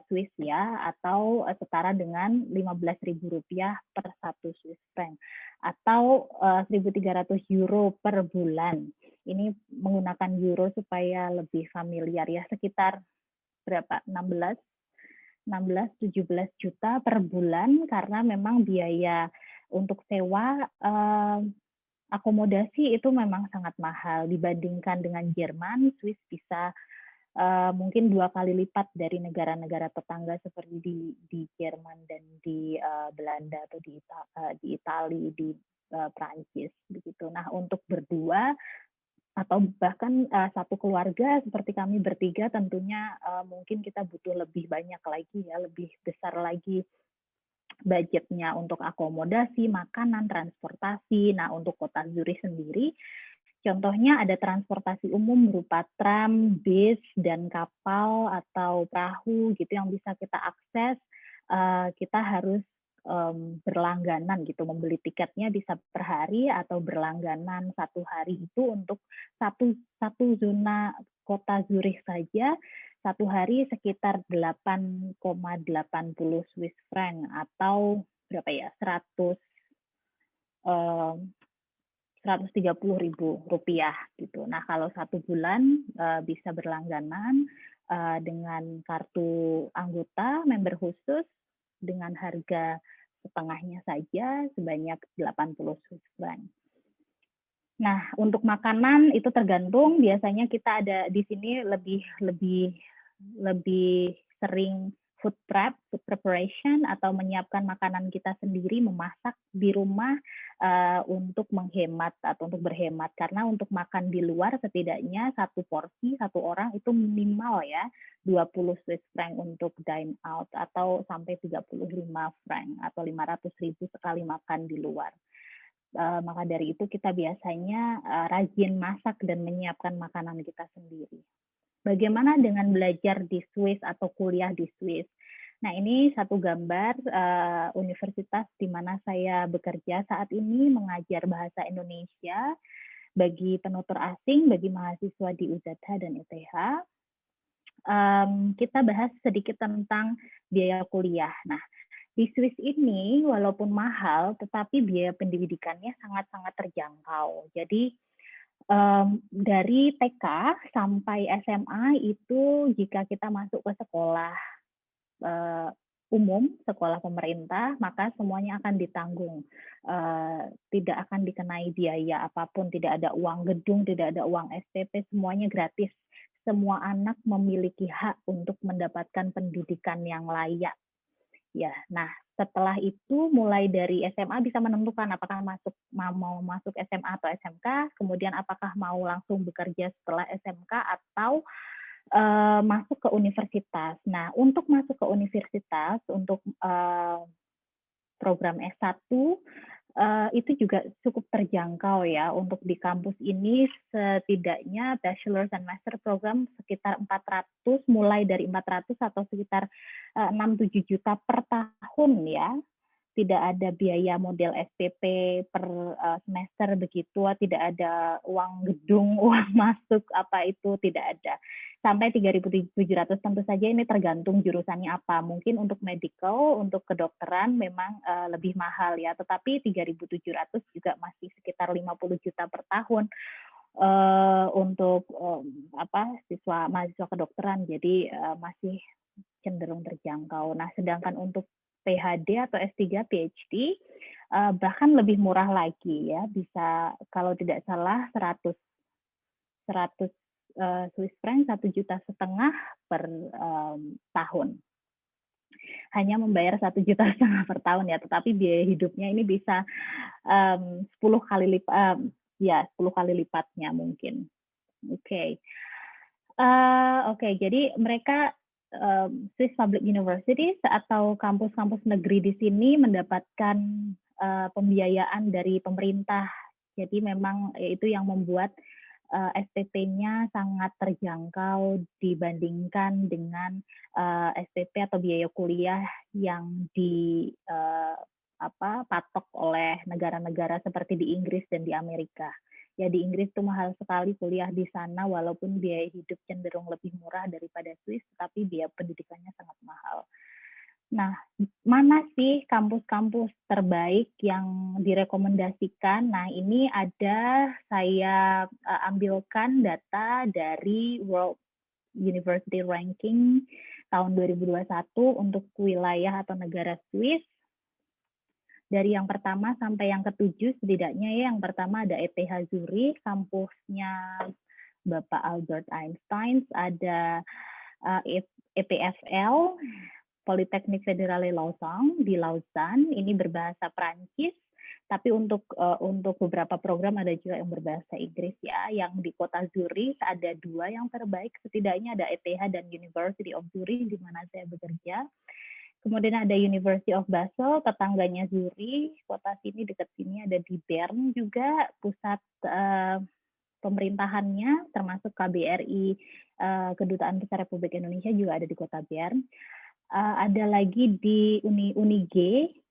Swiss ya, atau setara dengan Rp15.000 per 1 Swiss franc, atau 1.300 euro per bulan. Ini menggunakan euro supaya lebih familiar ya, sekitar berapa? 16-17 juta per bulan, karena memang biaya untuk sewa akomodasi itu memang sangat mahal dibandingkan dengan Jerman. Swiss bisa mungkin 2 kali lipat dari negara-negara tetangga seperti di Jerman dan di Belanda atau di Italia, di Prancis begitu. Nah, untuk berdua atau bahkan satu keluarga seperti kami bertiga tentunya mungkin kita butuh lebih banyak lagi ya, lebih besar lagi budgetnya untuk akomodasi, makanan, transportasi. Nah, untuk kota Zurich sendiri, contohnya ada transportasi umum berupa tram, bis, dan kapal atau perahu gitu yang bisa kita akses. Kita harus berlangganan gitu, membeli tiketnya bisa per hari atau berlangganan 1 hari itu untuk satu zona kota Zurich saja 1 hari sekitar 8,80 Swiss franc atau berapa ya, 130.000 rupiah gitu. Nah, kalau 1 bulan bisa berlangganan dengan kartu anggota member khusus dengan harga setengahnya saja sebanyak 80 Swiss franc. Nah, untuk makanan itu tergantung, biasanya kita ada di sini lebih sering food preparation atau menyiapkan makanan kita sendiri, memasak di rumah untuk menghemat atau untuk berhemat, karena untuk makan di luar setidaknya satu porsi satu orang itu minimal ya 20 Swiss franc untuk dine out atau sampai 35 franc atau 500.000 sekali makan di luar. Maka dari itu kita biasanya rajin masak dan menyiapkan makanan kita sendiri. Bagaimana dengan belajar di Swiss atau kuliah di Swiss? Nah, ini satu gambar universitas di mana saya bekerja saat ini mengajar bahasa Indonesia bagi penutur asing, bagi mahasiswa di UZH dan ETH. Kita bahas sedikit tentang biaya kuliah. Nah, di Swiss ini walaupun mahal, tetapi biaya pendidikannya sangat-sangat terjangkau. Jadi dari TK sampai SMA itu jika kita masuk ke sekolah umum, sekolah pemerintah, maka semuanya akan ditanggung. Tidak akan dikenai biaya apapun, tidak ada uang gedung, tidak ada uang SPP, semuanya gratis. Semua anak memiliki hak untuk mendapatkan pendidikan yang layak. Ya, nah setelah itu mulai dari SMA bisa menentukan apakah mau masuk SMA atau SMK, kemudian apakah mau langsung bekerja setelah SMK atau masuk ke universitas. Nah, untuk masuk ke universitas untuk program S1 itu juga cukup terjangkau ya. Untuk di kampus ini setidaknya bachelor dan master program sekitar 400, mulai dari 400 atau sekitar 6-7 juta per tahun ya. Tidak ada biaya model SPP per semester begitu, tidak ada uang gedung, uang masuk apa itu tidak ada. Sampai 3.700 tentu saja ini tergantung jurusannya apa. Mungkin untuk medical, untuk kedokteran memang lebih mahal ya, tetapi 3.700 juga masih sekitar 50 juta per tahun untuk mahasiswa kedokteran. Jadi masih cenderung terjangkau. Nah, sedangkan untuk PhD atau S3 PhD bahkan lebih murah lagi ya, bisa kalau tidak salah 100 Swiss franc 1,5 juta per tahun. Hanya membayar 1,5 juta per tahun ya, tetapi biaya hidupnya ini bisa 10 kali lipat, 10 kali lipatnya mungkin. Oke, jadi mereka Swiss Public Universities atau kampus-kampus negeri di sini mendapatkan pembiayaan dari pemerintah. Jadi memang itu yang membuat SPP-nya sangat terjangkau dibandingkan dengan SPP atau biaya kuliah yang patok oleh negara-negara seperti di Inggris dan di Amerika. Ya, di Inggris itu mahal sekali kuliah di sana, walaupun biaya hidup cenderung lebih murah daripada Swiss, tapi biaya pendidikannya sangat mahal. Nah, mana sih kampus-kampus terbaik yang direkomendasikan? Nah, ini saya ambilkan data dari World University Ranking tahun 2021 untuk wilayah atau negara Swiss. Dari yang pertama sampai yang ke-7 setidaknya ya. Yang pertama ada ETH Zurich, kampusnya Bapak Albert Einstein, ada EPFL, Polytechnique Fédérale Lausanne di Lausanne, ini berbahasa Prancis, tapi untuk beberapa program ada juga yang berbahasa Inggris ya. Yang di kota Zurich ada 2 yang terbaik, setidaknya ada ETH dan University of Zurich di mana saya bekerja. Kemudian ada University of Basel, tetangganya Zurich, kota sini dekat sini ada di Bern juga, pusat pemerintahannya, termasuk KBRI, Kedutaan Besar Republik Indonesia juga ada di kota Bern. Ada lagi di Uni-G,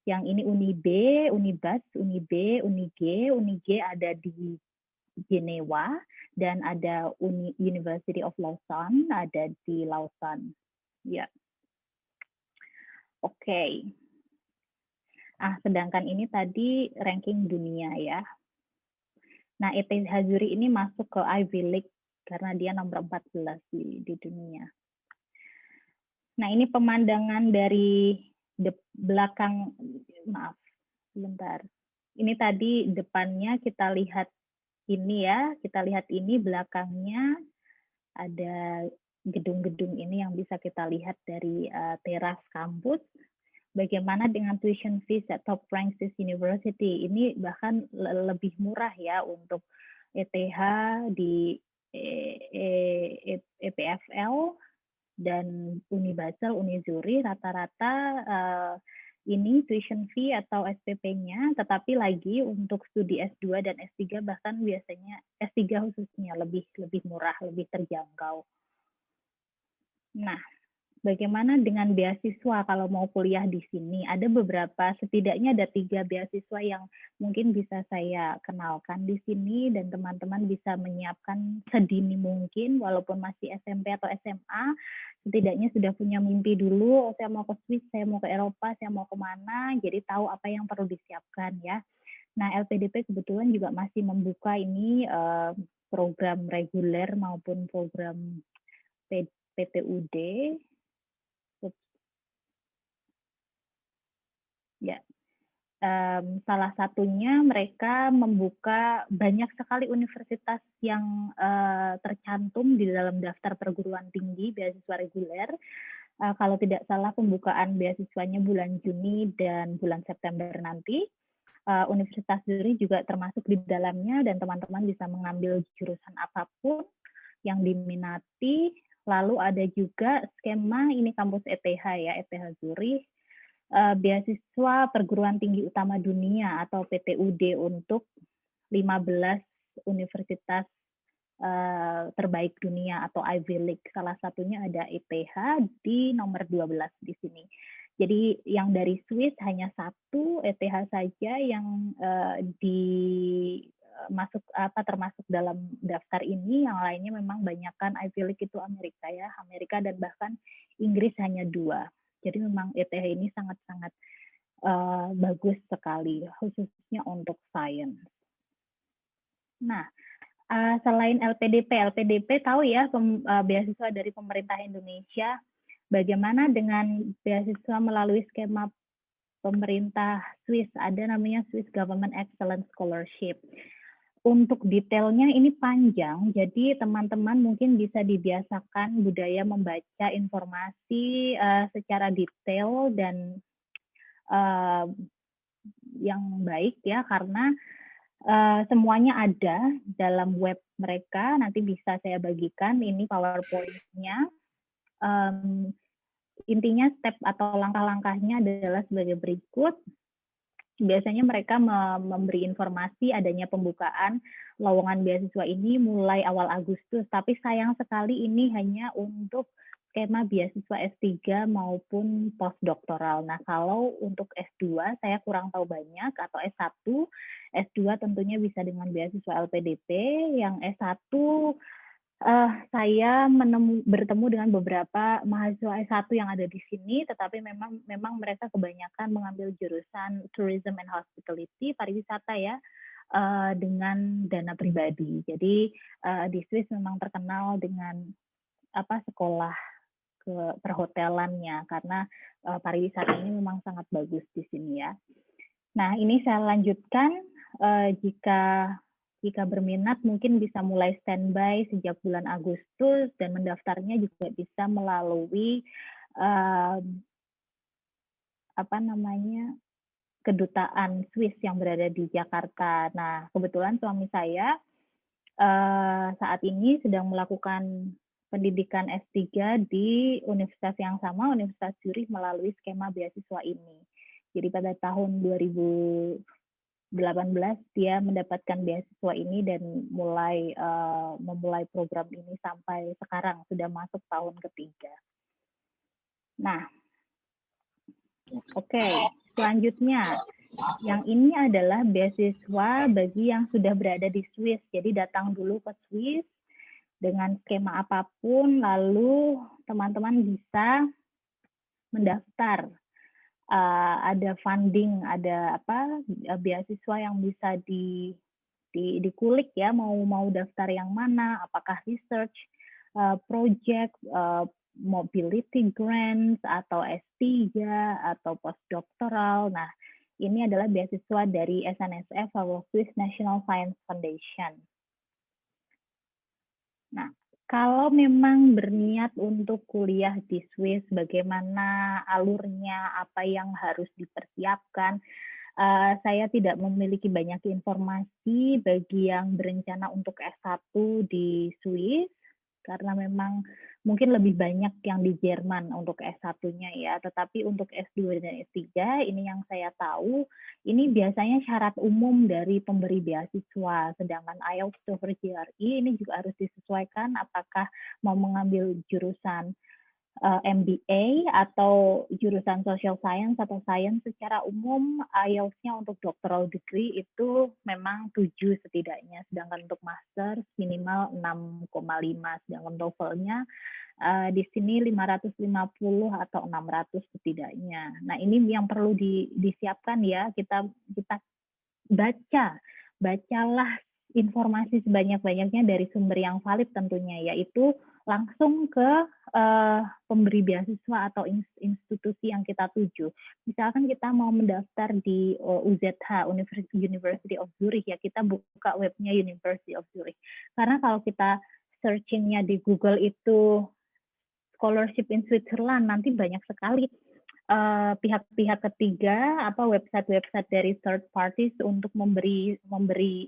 yang ini Uni B, Unibas, Uni B, Uni G ada di Jenewa, dan ada University of Lausanne, ada di Lausanne. Ya. Oke. Sedangkan ini tadi ranking dunia ya. Nah, ETH Zurich ini masuk ke Ivy League karena dia nomor 14 di dunia. Nah, ini pemandangan dari belakang, maaf, sebentar. Ini tadi depannya kita lihat ini ya, kita lihat ini belakangnya ada gedung-gedung ini yang bisa kita lihat dari teras kampus. Bagaimana dengan tuition fees at Top Francis University? Ini bahkan lebih murah ya untuk ETH di EPFL dan Uni Basel, Uni Zurich, rata-rata ini tuition fee atau SPP-nya, tetapi lagi untuk studi S2 dan S3 bahkan biasanya S3 khususnya lebih murah, lebih terjangkau. Nah, bagaimana dengan beasiswa kalau mau kuliah di sini? Ada beberapa, setidaknya ada 3 beasiswa yang mungkin bisa saya kenalkan di sini dan teman-teman bisa menyiapkan sedini mungkin, walaupun masih SMP atau SMA, setidaknya sudah punya mimpi dulu, saya mau ke Swiss, saya mau ke Eropa, saya mau kemana, jadi tahu apa yang perlu disiapkan ya. Nah, LPDP kebetulan juga masih membuka ini program reguler maupun program PTUD. Ya, salah satunya mereka membuka banyak sekali universitas yang tercantum di dalam daftar perguruan tinggi beasiswa reguler. Kalau tidak salah pembukaan beasiswanya bulan Juni dan bulan September nanti. Universitas Zurich juga termasuk di dalamnya dan teman-teman bisa mengambil jurusan apapun yang diminati. Lalu ada juga skema ini kampus ETH ya, ETH Zurich. Beasiswa perguruan tinggi utama dunia atau PTUD untuk 15 universitas terbaik dunia atau Ivy League. Salah satunya ada ETH di nomor 12 di sini. Jadi yang dari Swiss hanya 1 ETH saja yang termasuk dalam daftar ini. Yang lainnya memang banyakkan Ivy League itu Amerika ya, Amerika dan bahkan Inggris hanya 2. Jadi memang ETH ini sangat-sangat bagus sekali, khususnya untuk sains. Nah, selain LPDP tahu ya beasiswa dari pemerintah Indonesia. Bagaimana dengan beasiswa melalui skema pemerintah Swiss? Ada namanya Swiss Government Excellence Scholarship. Untuk detailnya ini panjang, jadi teman-teman mungkin bisa dibiasakan budaya membaca informasi secara detail dan yang baik ya, karena semuanya ada dalam web mereka. Nanti bisa saya bagikan ini PowerPoint-nya. Intinya step atau langkah-langkahnya adalah sebagai berikut. Biasanya mereka memberi informasi adanya pembukaan lowongan beasiswa ini mulai awal Agustus, tapi sayang sekali ini hanya untuk skema beasiswa S3 maupun postdoktoral. Nah, kalau untuk S2 saya kurang tahu banyak, atau S1, S2 tentunya bisa dengan beasiswa LPDP, yang S1 saya bertemu dengan beberapa mahasiswa S1 yang ada di sini, tetapi memang mereka kebanyakan mengambil jurusan Tourism and Hospitality, pariwisata ya, dengan dana pribadi. Jadi di Swiss memang terkenal dengan sekolah ke perhotelannya, karena pariwisata ini memang sangat bagus di sini ya. Nah, ini saya lanjutkan. Jika Jika berminat mungkin bisa mulai standby sejak bulan Agustus dan mendaftarnya juga bisa melalui kedutaan Swiss yang berada di Jakarta. Nah, kebetulan suami saya saat ini sedang melakukan pendidikan S3 di universitas yang sama, Universitas Zurich, melalui skema beasiswa ini. Jadi pada tahun 2018 dia mendapatkan beasiswa ini dan memulai program ini sampai sekarang sudah masuk tahun ketiga. Nah, oke, selanjutnya yang ini adalah beasiswa bagi yang sudah berada di Swiss. Jadi datang dulu ke Swiss dengan skema apapun, lalu teman-teman bisa mendaftar. Ada funding, ada beasiswa yang bisa dikulik ya, mau daftar yang mana, apakah research, project, mobility grants, atau S3, atau postdoctoral. Nah, ini adalah beasiswa dari SNSF atau Swiss National Science Foundation. Nah, kalau memang berniat untuk kuliah di Swiss, bagaimana alurnya, apa yang harus dipersiapkan, saya tidak memiliki banyak informasi bagi yang berencana untuk S1 di Swiss, karena memang mungkin lebih banyak yang di Jerman untuk S1-nya ya, tetapi untuk S2 dan S3 ini yang saya tahu, ini biasanya syarat umum dari pemberi beasiswa, sedangkan IELTS, TOEFL, GRE ini juga harus disesuaikan apakah mau mengambil jurusan MBA atau jurusan social science atau science. Secara umum IELTS-nya untuk doctoral degree itu memang 7 setidaknya, sedangkan untuk master minimal 6,5, sedangkan TOEFL-nya di sini 550 atau 600 setidaknya. Nah, ini yang perlu disiapkan ya, kita bacalah informasi sebanyak-banyaknya dari sumber yang valid tentunya, yaitu langsung ke pemberi beasiswa atau institusi yang kita tuju. Misalkan kita mau mendaftar di UZH, University of Zurich, ya kita buka webnya University of Zurich. Karena kalau kita searchingnya di Google itu scholarship in Switzerland, nanti banyak sekali pihak-pihak ketiga, website-website dari third parties untuk memberi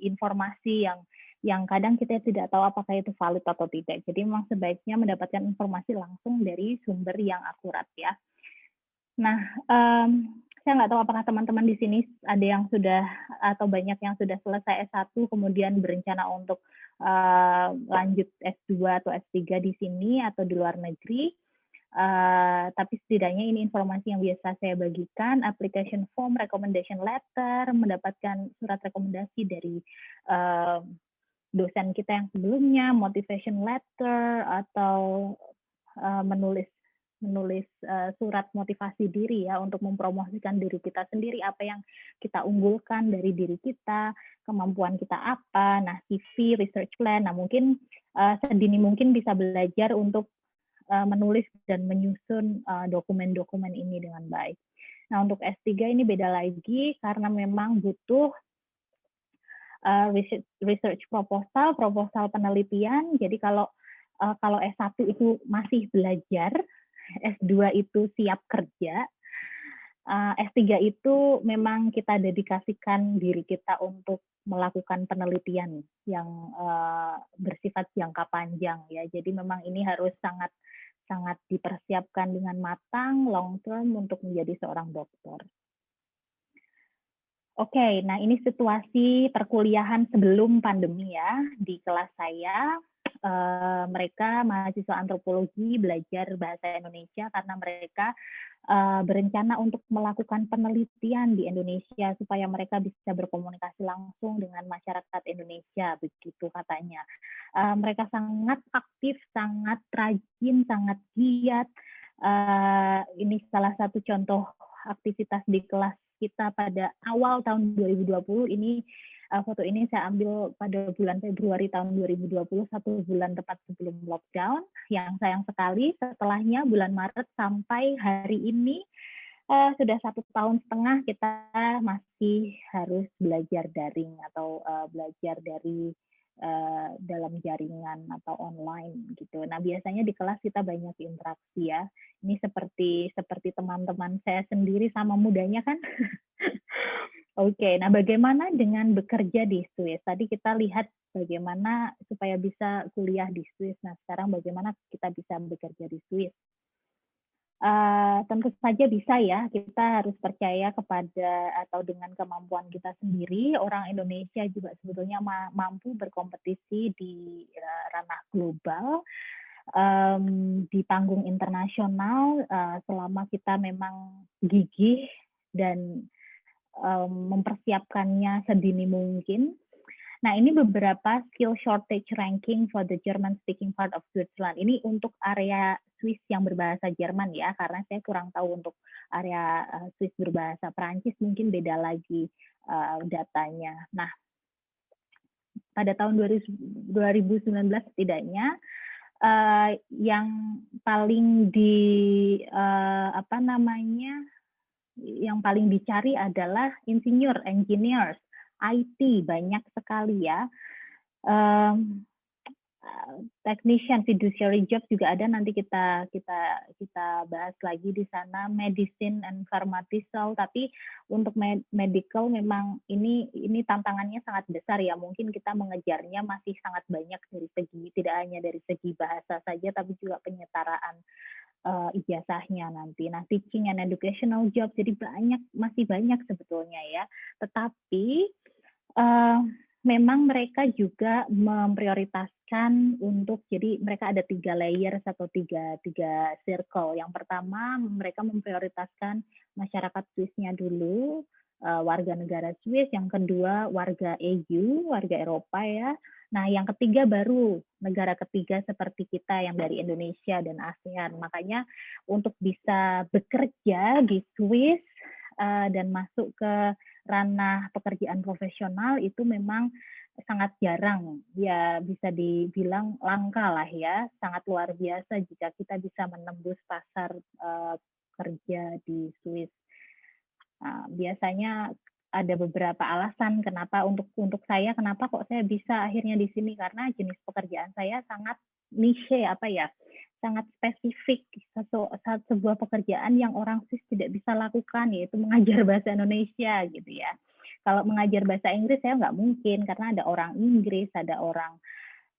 informasi yang kadang kita tidak tahu apakah itu valid atau tidak. Jadi memang sebaiknya mendapatkan informasi langsung dari sumber yang akurat ya. Nah, saya nggak tahu apakah teman-teman di sini ada yang sudah atau banyak yang sudah selesai S1 kemudian berencana untuk lanjut S2 atau S3 di sini atau di luar negeri. Tapi setidaknya ini informasi yang biasa saya bagikan, application form, recommendation letter, mendapatkan surat rekomendasi dari dosen kita yang sebelumnya, motivation letter, atau menulis surat motivasi diri ya untuk mempromosikan diri kita sendiri, apa yang kita unggulkan dari diri kita, kemampuan kita apa, nah CV, research plan. Nah mungkin sedini mungkin bisa belajar untuk menulis dan menyusun dokumen-dokumen ini dengan baik. Nah untuk S3 ini beda lagi karena memang butuh research proposal penelitian. Jadi kalau S1 itu masih belajar, S2 itu siap kerja, S3 itu memang kita dedikasikan diri kita untuk melakukan penelitian yang bersifat jangka panjang ya. Jadi memang ini harus sangat dipersiapkan dengan matang, long term untuk menjadi seorang dokter. Oke, nah ini situasi perkuliahan sebelum pandemi ya. Di kelas saya, mereka mahasiswa antropologi belajar bahasa Indonesia karena mereka berencana untuk melakukan penelitian di Indonesia supaya mereka bisa berkomunikasi langsung dengan masyarakat Indonesia, begitu katanya. Mereka sangat aktif, sangat rajin, sangat giat. Ini salah satu contoh aktivitas di kelas kita pada awal tahun 2020 ini. Foto ini saya ambil pada bulan Februari tahun 2020, 1 bulan tepat sebelum lockdown. Yang sayang sekali setelahnya bulan Maret sampai hari ini sudah 1,5 tahun kita masih harus belajar daring atau belajar dari dalam jaringan atau online gitu. Nah, biasanya di kelas kita banyak interaksi ya. Ini seperti teman-teman saya sendiri sama mudanya kan. Oke, nah bagaimana dengan bekerja di Swiss? Tadi kita lihat bagaimana supaya bisa kuliah di Swiss. Nah, sekarang bagaimana kita bisa bekerja di Swiss? Tentu saja bisa ya, kita harus percaya kepada atau dengan kemampuan kita sendiri. Orang Indonesia juga sebetulnya mampu berkompetisi di ranah global, di panggung internasional, selama kita memang gigih dan mempersiapkannya sedini mungkin. Nah, ini beberapa skill shortage ranking for the German speaking part of Switzerland. Ini untuk area Swiss yang berbahasa Jerman ya, karena saya kurang tahu untuk area Swiss berbahasa Perancis mungkin beda lagi datanya. Nah, pada tahun 2019 setidaknya yang paling yang paling dicari adalah insinyur, engineers, IT banyak sekali ya. Technician, fiduciary job juga ada, nanti kita bahas lagi di sana. Medicine and pharmaceutical, tapi untuk medical memang ini tantangannya sangat besar ya. Mungkin kita mengejarnya masih sangat banyak dari segi, tidak hanya dari segi bahasa saja, tapi juga penyetaraan ijazahnya nanti. Nah, teaching and educational job, jadi masih banyak sebetulnya ya. Tetapi memang mereka juga memprioritaskan untuk, jadi mereka ada 3 layers atau tiga circle. Yang pertama, mereka memprioritaskan masyarakat Swissnya dulu, warga negara Swiss. Yang kedua, warga EU, warga Eropa ya. Nah, yang ketiga baru negara ketiga seperti kita yang dari Indonesia dan ASEAN. Makanya untuk bisa bekerja di Swiss dan masuk ke ranah pekerjaan profesional itu memang sangat jarang. Ya, bisa dibilang langka lah ya. Sangat luar biasa jika kita bisa menembus pasar kerja di Swiss. Biasanya ada beberapa alasan kenapa untuk saya, kenapa kok saya bisa akhirnya di sini, karena jenis pekerjaan saya sangat niche, sangat spesifik, sebuah pekerjaan yang orang Swiss tidak bisa lakukan, yaitu mengajar bahasa Indonesia gitu ya. Kalau mengajar bahasa Inggris saya nggak mungkin, karena ada orang Inggris, ada orang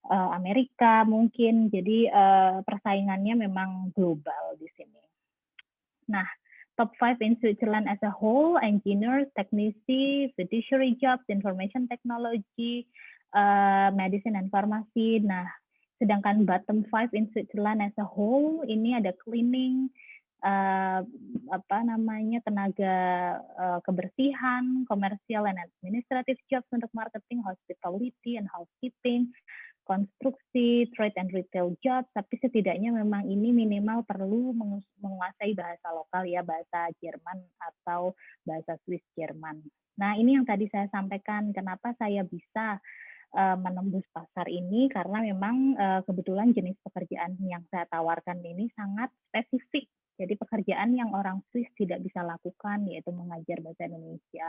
Amerika mungkin, jadi persaingannya memang global di sini. Nah, top 5 in Switzerland as a whole: engineers, technician, fiduciary jobs, information technology, medicine and pharmacy. Nah, sedangkan bottom 5 in Switzerland as a whole ini ada cleaning, tenaga kebersihan, commercial and administrative jobs untuk marketing, hospitality and housekeeping, konstruksi, trade and retail jobs, tapi setidaknya memang ini minimal perlu menguasai bahasa lokal ya, bahasa Jerman atau bahasa Swiss Jerman. Nah, ini yang tadi saya sampaikan, kenapa saya bisa menembus pasar ini, karena memang kebetulan jenis pekerjaan yang saya tawarkan ini sangat spesifik. Jadi pekerjaan yang orang Swiss tidak bisa lakukan, yaitu mengajar bahasa Indonesia,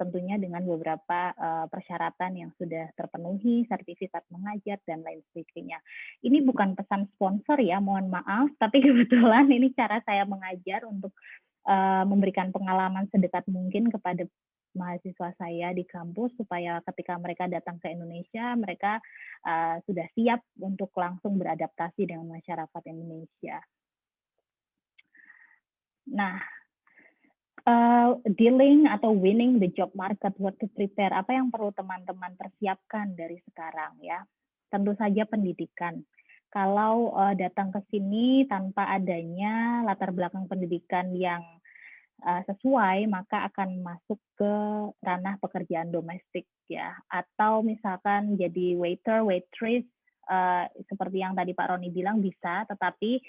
tentunya dengan beberapa persyaratan yang sudah terpenuhi, sertifikat mengajar dan lain sebagainya. Ini bukan pesan sponsor ya, mohon maaf, tapi kebetulan ini cara saya mengajar untuk memberikan pengalaman sedekat mungkin kepada mahasiswa saya di kampus, supaya ketika mereka datang ke Indonesia, mereka sudah siap untuk langsung beradaptasi dengan masyarakat Indonesia. Nah, dealing atau winning the job market, what to prepare, apa yang perlu teman-teman persiapkan dari sekarang ya? Tentu saja pendidikan. Kalau datang ke sini tanpa adanya latar belakang pendidikan yang sesuai, maka akan masuk ke ranah pekerjaan domestik ya, atau misalkan jadi waiter, waitress, seperti yang tadi Pak Roni bilang bisa, tetapi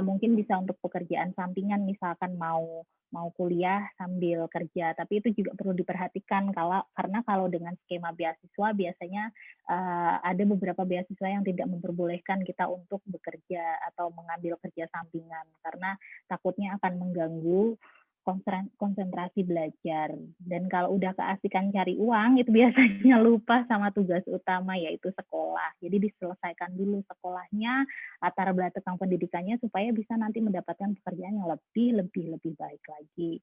mungkin bisa untuk pekerjaan sampingan, misalkan mau kuliah sambil kerja, tapi itu juga perlu diperhatikan karena kalau dengan skema beasiswa biasanya ada beberapa beasiswa yang tidak memperbolehkan kita untuk bekerja atau mengambil kerja sampingan karena takutnya akan mengganggu konsentrasi belajar. Dan kalau udah keasikan cari uang, itu biasanya lupa sama tugas utama, yaitu sekolah. Jadi diselesaikan dulu sekolahnya, latar belakang pendidikannya, supaya bisa nanti mendapatkan pekerjaan yang lebih baik lagi.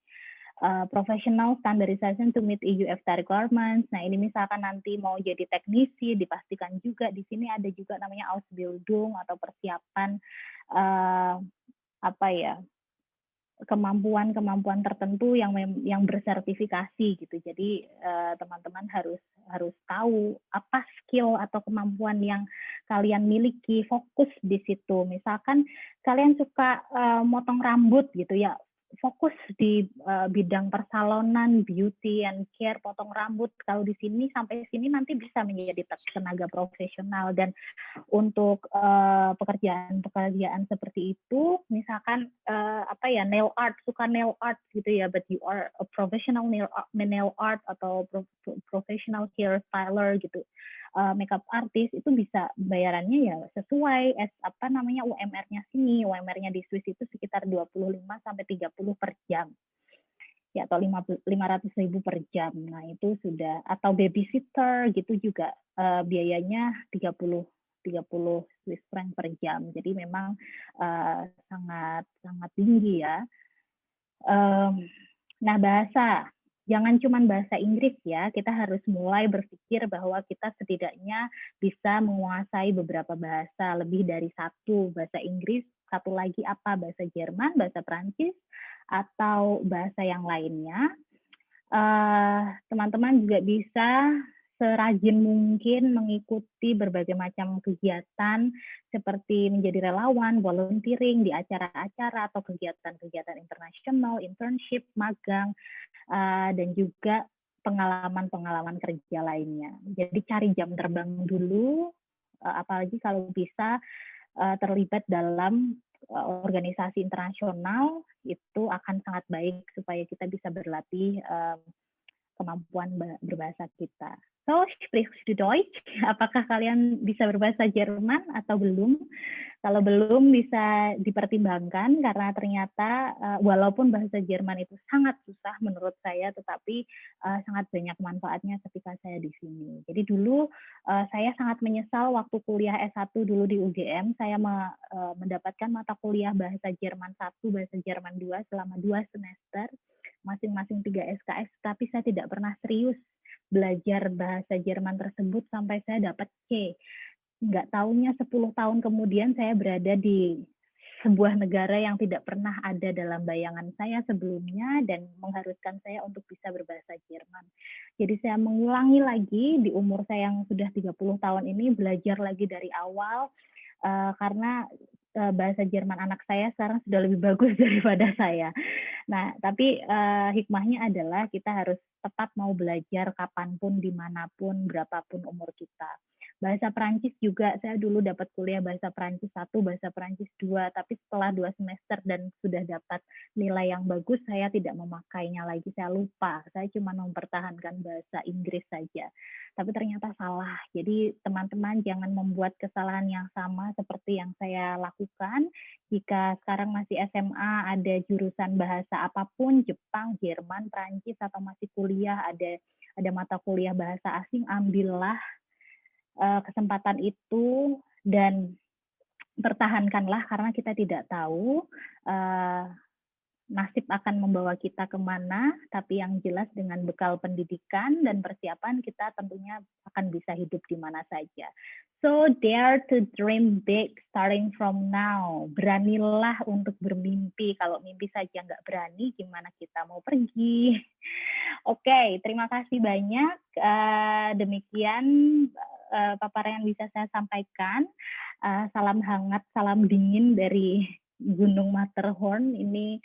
Professional standardization to meet EU EFTA requirements. Nah, ini misalkan nanti mau jadi teknisi, dipastikan juga di sini ada juga namanya Ausbildung atau persiapan kemampuan tertentu yang bersertifikasi gitu. Jadi teman-teman harus tahu apa skill atau kemampuan yang kalian miliki, fokus di situ. Misalkan kalian suka motong rambut gitu ya, fokus di bidang persalonan, beauty and care, potong rambut. Kalau di sini sampai sini nanti bisa menjadi tenaga profesional. Dan untuk pekerjaan seperti itu, misalkan nail art, suka nail art gitu ya, but you are a professional nail art atau professional hair styler gitu, makeup artist, itu bisa bayarannya ya sesuai UMR-nya sini. UMR-nya di Swiss itu sekitar 25 sampai 30 per jam. Ya, atau 500.000 per jam. Nah, itu sudah, atau babysitter gitu juga biayanya 30 Swiss franc per jam. Jadi memang sangat tinggi ya. Nah, bahasa. Jangan cuma bahasa Inggris ya, kita harus mulai berpikir bahwa kita setidaknya bisa menguasai beberapa bahasa, lebih dari satu. Bahasa Inggris, satu lagi apa? Bahasa Jerman, bahasa Prancis, atau bahasa yang lainnya. Teman-teman juga bisa serajin mungkin mengikuti berbagai macam kegiatan seperti menjadi relawan, volunteering di acara-acara atau kegiatan-kegiatan internasional, internship, magang, dan juga pengalaman-pengalaman kerja lainnya. Jadi cari jam terbang dulu, apalagi kalau bisa terlibat dalam organisasi internasional, itu akan sangat baik supaya kita bisa berlatih kemampuan berbahasa kita. So, sprichst du Deutsch? Apakah kalian bisa berbahasa Jerman atau belum? Kalau belum, bisa dipertimbangkan, karena ternyata walaupun bahasa Jerman itu sangat susah menurut saya, tetapi sangat banyak manfaatnya ketika saya di sini. Jadi dulu saya sangat menyesal waktu kuliah S1 dulu di UGM, saya mendapatkan mata kuliah bahasa Jerman 1, bahasa Jerman 2 selama 2 semester, masing-masing 3 SKS, tapi saya tidak pernah serius belajar bahasa Jerman tersebut sampai saya dapat C. Nggak taunya 10 tahun kemudian saya berada di sebuah negara yang tidak pernah ada dalam bayangan saya sebelumnya dan mengharuskan saya untuk bisa berbahasa Jerman. Jadi saya mengulangi lagi di umur saya yang sudah 30 tahun ini, belajar lagi dari awal, karena bahasa Jerman anak saya sekarang sudah lebih bagus daripada saya. Nah, tapi hikmahnya adalah kita harus tetap mau belajar kapanpun, dimanapun, berapapun umur kita. Bahasa Perancis juga, saya dulu dapat kuliah bahasa Perancis 1, bahasa Perancis 2, tapi setelah 2 semester dan sudah dapat nilai yang bagus, saya tidak memakainya lagi, saya lupa. Saya cuma mempertahankan bahasa Inggris saja. Tapi ternyata salah. Jadi teman-teman jangan membuat kesalahan yang sama seperti yang saya lakukan. Jika sekarang masih SMA, ada jurusan bahasa apapun, Jepang, Jerman, Perancis, atau masih kuliah, ada mata kuliah bahasa asing, ambillah kesempatan itu dan pertahankanlah, karena kita tidak tahu nasib akan membawa kita kemana, tapi yang jelas dengan bekal pendidikan dan persiapan kita tentunya akan bisa hidup di mana saja. So dare to dream big starting from now. Beranilah untuk bermimpi. Kalau mimpi saja nggak berani, gimana kita mau pergi? Oke, terima kasih banyak. Demikian paparan yang bisa saya sampaikan. Salam hangat, salam dingin dari Gunung Matterhorn. Ini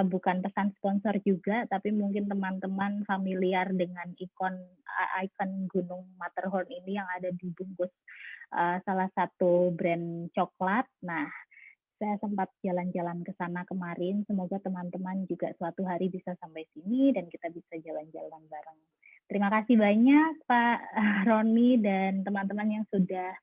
bukan pesan sponsor juga, tapi mungkin teman-teman familiar dengan ikon Gunung Matterhorn ini yang ada di bungkus salah satu brand coklat. Nah, saya sempat jalan-jalan ke sana kemarin. Semoga teman-teman juga suatu hari bisa sampai sini dan kita bisa jalan-jalan bareng. Terima kasih banyak Pak Roni dan teman-teman yang sudah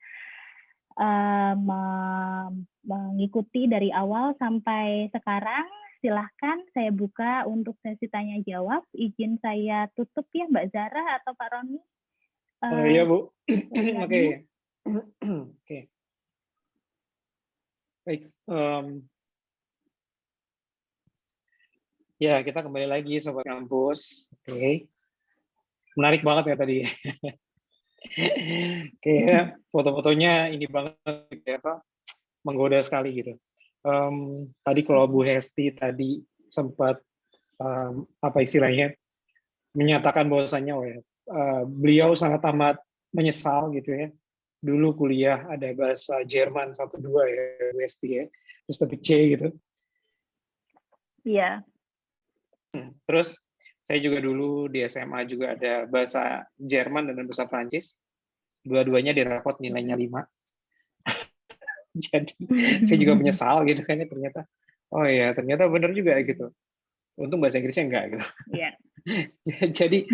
mengikuti dari awal sampai sekarang. silahkan saya buka untuk sesi tanya jawab. Izin saya tutup ya Mbak Zara atau Pak Roni. Iya Bu. Oke. Oke. Baik. Ya, kita kembali lagi Sobat Kampus. Oke. Menarik banget ya tadi. Kayak foto-fotonya ini banget ya, apa, menggoda sekali gitu. Tadi kalau Bu Hesti tadi sempat apa istilahnya menyatakan bahwasannya beliau sangat amat menyesal gitu ya. Dulu kuliah ada bahasa Jerman 1-2 ya Bu Hesti ya. Terus tapi C gitu. Iya. Terus saya juga dulu di SMA juga ada bahasa Jerman dan bahasa Prancis. Dua-duanya di rapot nilainya 5. Jadi saya juga menyesal gitu kan ya, ternyata. Oh ya, ternyata benar juga gitu. Untung bahasa Inggrisnya enggak gitu. Iya. Jadi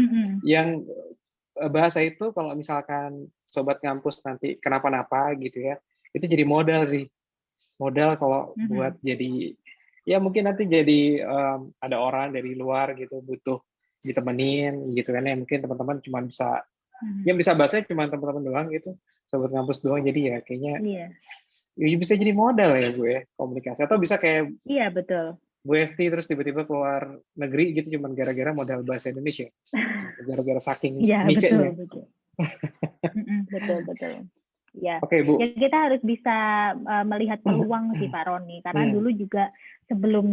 yang bahasa itu kalau misalkan Sobat Ngampus nanti kenapa-napa gitu ya, itu jadi modal sih. Modal kalau buat jadi, ya mungkin nanti jadi ada orang dari luar gitu butuh ditemenin gitu kan ya, mungkin teman-teman cuma bisa yang bisa bahasanya cuma teman-teman doang gitu, Sobat Ngampus doang, jadi ya kayaknya ya bisa jadi modal ya Bu ya, komunikasi, atau bisa kayak betul Bu Esti terus tiba-tiba keluar negeri gitu cuma gara-gara modal bahasa Indonesia, gara-gara saking niche-nya. Betul. Ya, Oke, Bu. Ya kita harus bisa melihat peluang sih Pak Roni, karena dulu juga sebelum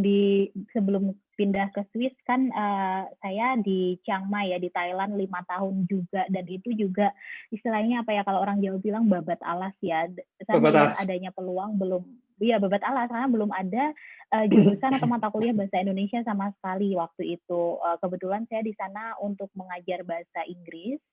pindah ke Swiss kan saya di Chiang Mai ya, di Thailand 5 tahun juga, dan itu juga istilahnya apa ya, kalau orang Jawa bilang babat alas ya. Saya melihat adanya peluang babat alas, karena belum ada jurusan atau mata kuliah bahasa Indonesia sama sekali waktu itu. Kebetulan saya di sana untuk mengajar bahasa Inggris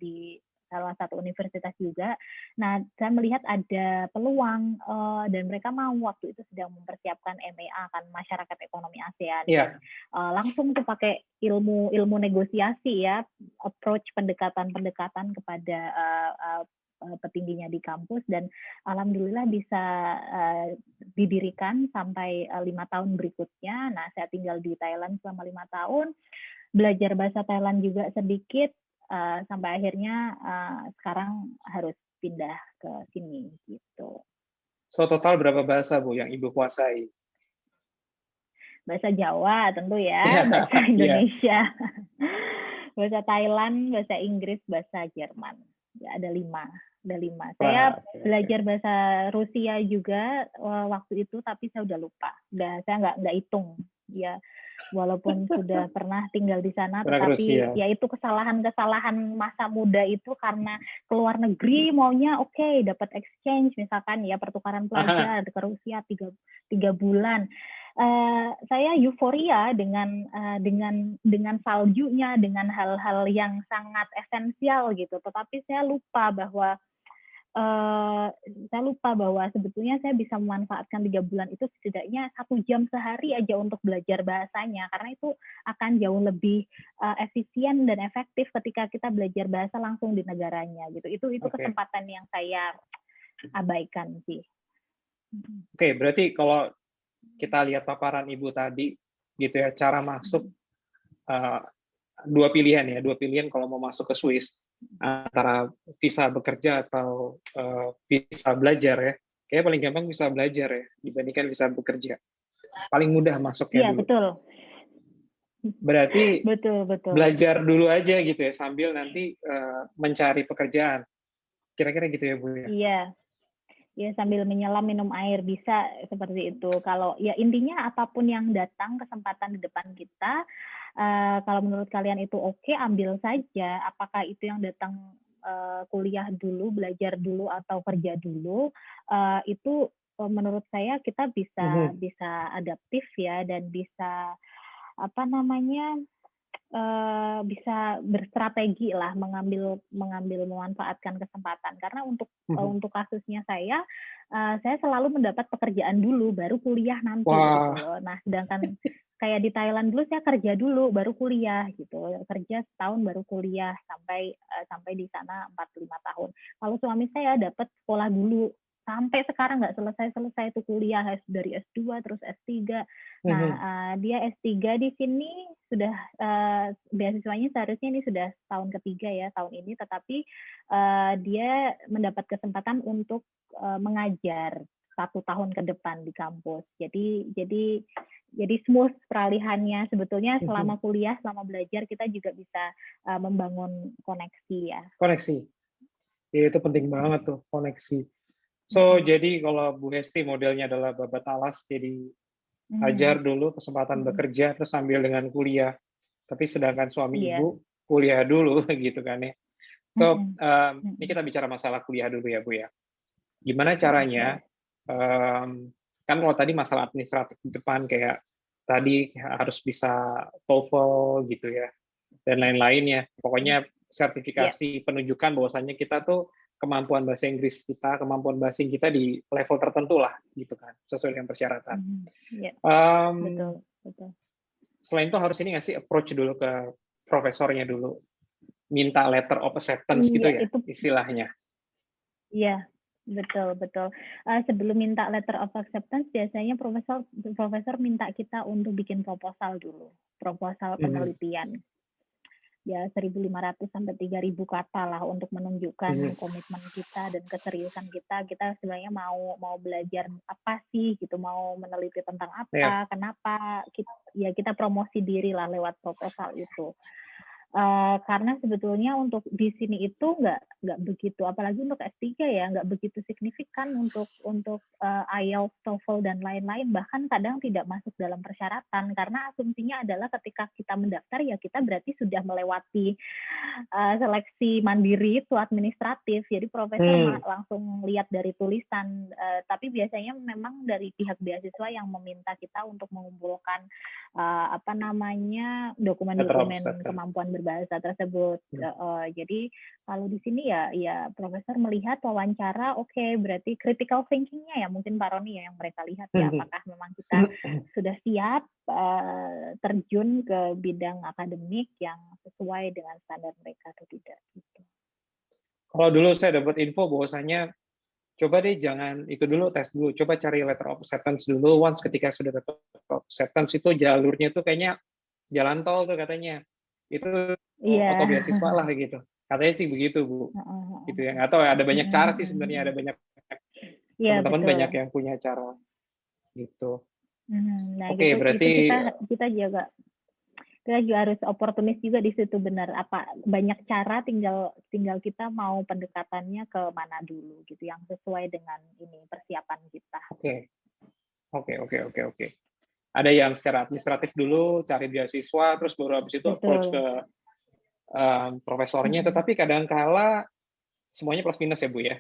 di salah satu universitas juga. Nah, saya melihat ada peluang dan mereka mau waktu itu sedang mempersiapkan MEA kan, Masyarakat Ekonomi ASEAN. Yeah. Langsung tuh pakai ilmu negosiasi ya, approach pendekatan kepada petingginya di kampus, dan alhamdulillah bisa didirikan sampai 5 tahun berikutnya. Nah, saya tinggal di Thailand selama 5 tahun, belajar bahasa Thailand juga sedikit, sampai akhirnya sekarang harus pindah ke sini gitu. So total berapa bahasa Bu yang Ibu kuasai? Bahasa Jawa tentu ya, bahasa Indonesia, bahasa Thailand, bahasa Inggris, bahasa Jerman. Ya, ada 5. Saya belajar bahasa Rusia juga waktu itu, tapi saya udah lupa. Saya nggak hitung. Ya, walaupun sudah pernah tinggal di sana, tetapi ya itu kesalahan masa muda itu, karena keluar negeri maunya dapat exchange misalkan ya, pertukaran pelajar ke Rusia 3 bulan. Saya euforia dengan saljunya, dengan hal-hal yang sangat esensial gitu, tetapi saya lupa bahwa sebetulnya saya bisa memanfaatkan 3 bulan itu setidaknya 1 jam sehari aja untuk belajar bahasanya, karena itu akan jauh lebih efisien dan efektif ketika kita belajar bahasa langsung di negaranya gitu. Itu kesempatan yang saya abaikan sih. Oke, berarti kalau kita lihat paparan Ibu tadi gitu ya, cara masuk 2 pilihan kalau mau masuk ke Swiss, antara visa bekerja atau visa belajar ya. Kayaknya paling gampang visa belajar ya dibandingkan visa bekerja. Paling mudah masuknya dulu. Betul. Berarti betul. Belajar dulu aja gitu ya, sambil nanti mencari pekerjaan. Kira-kira gitu ya Bu ya? Iya. Ya, sambil menyelam minum air, bisa seperti itu. Kalau ya intinya apapun yang datang, kesempatan di depan kita, kalau menurut kalian itu oke, ambil saja. Apakah itu yang datang kuliah dulu, belajar dulu, atau kerja dulu, itu menurut saya kita bisa adaptif ya, dan bisa bisa berstrategi lah, memanfaatkan kesempatan, karena untuk kasusnya saya selalu mendapat pekerjaan dulu baru kuliah nanti gitu loh. Nah, sedangkan kayak di Thailand dulu saya kerja dulu baru kuliah gitu, kerja setahun baru kuliah sampai di sana 4-5 tahun. Kalau suami saya dapat sekolah dulu sampai sekarang nggak selesai itu kuliah dari S2 terus S3. Nah, dia S3 di sini sudah beasiswanya seharusnya ini sudah tahun ketiga ya tahun ini, tetapi dia mendapat kesempatan untuk mengajar 1 tahun ke depan di kampus. Jadi smooth peralihannya. Sebetulnya selama kuliah, selama belajar kita juga bisa membangun koneksi ya. Koneksi. Ya, itu penting banget tuh, koneksi. So, jadi kalau Bu Hesti modelnya adalah babat alas, jadi ajar dulu, kesempatan bekerja, terus sambil dengan kuliah. Tapi sedangkan suami Ibu kuliah dulu, gitu kan ya. So, ini kita bicara masalah kuliah dulu ya, Bu ya. Gimana caranya, kan kalau tadi masalah administratif di depan, kayak tadi harus bisa TOEFL gitu ya, dan lain-lainnya. Pokoknya sertifikasi penunjukan bahwasannya kita tuh kemampuan bahasa Inggris kita, kemampuan bahasa Inggris kita di level tertentu lah, gitu kan, sesuai dengan persyaratan. Betul. Selain itu harus ini nggak sih approach dulu ke profesornya dulu, minta letter of acceptance gitu ya, istilahnya. Iya, betul. Sebelum minta letter of acceptance, biasanya profesor minta kita untuk bikin proposal dulu, proposal penelitian. Ya 1.500 sampai 3.000 kata lah untuk menunjukkan komitmen kita dan keseriusan kita. Kita sebenarnya mau belajar apa sih gitu, mau meneliti tentang apa, kenapa. Kita promosi diri lah lewat proposal itu. Karena sebetulnya untuk di sini itu nggak begitu, apalagi untuk S3 ya, nggak begitu signifikan untuk IELTS, TOEFL dan lain-lain, bahkan kadang tidak masuk dalam persyaratan, karena asumsinya adalah ketika kita mendaftar ya kita berarti sudah melewati seleksi mandiri itu administratif, jadi profesor langsung lihat dari tulisan, tapi biasanya memang dari pihak beasiswa yang meminta kita untuk mengumpulkan dokumen-dokumen kemampuan berbahasa tersebut. Jadi kalau di sini ya profesor melihat wawancara, oke, berarti critical thinking-nya ya mungkin Pak Roni ya yang mereka lihat ya, apakah memang kita sudah siap terjun ke bidang akademik yang sesuai dengan standar mereka atau tidak. Gitu. Kalau dulu saya dapat info bahwasanya coba deh jangan itu dulu, tes dulu, coba cari letter of acceptance dulu. Once ketika sudah letter of acceptance itu jalurnya itu kayaknya jalan tol tuh katanya, itu auto beasiswa lah gitu, katanya sih begitu Bu. Gitu ya, nggak tahu ada banyak cara sih sebenarnya, ada banyak teman-teman banyak yang punya cara gitu. Nah, Oke, berarti kita juga harus oportunis juga di situ, benar, apa banyak cara, tinggal kita mau pendekatannya ke mana dulu gitu yang sesuai dengan ini persiapan kita. Oke. Ada yang secara administratif dulu cari beasiswa, terus baru habis itu approach ke profesornya, tetapi kadangkala semuanya plus minus ya Bu ya.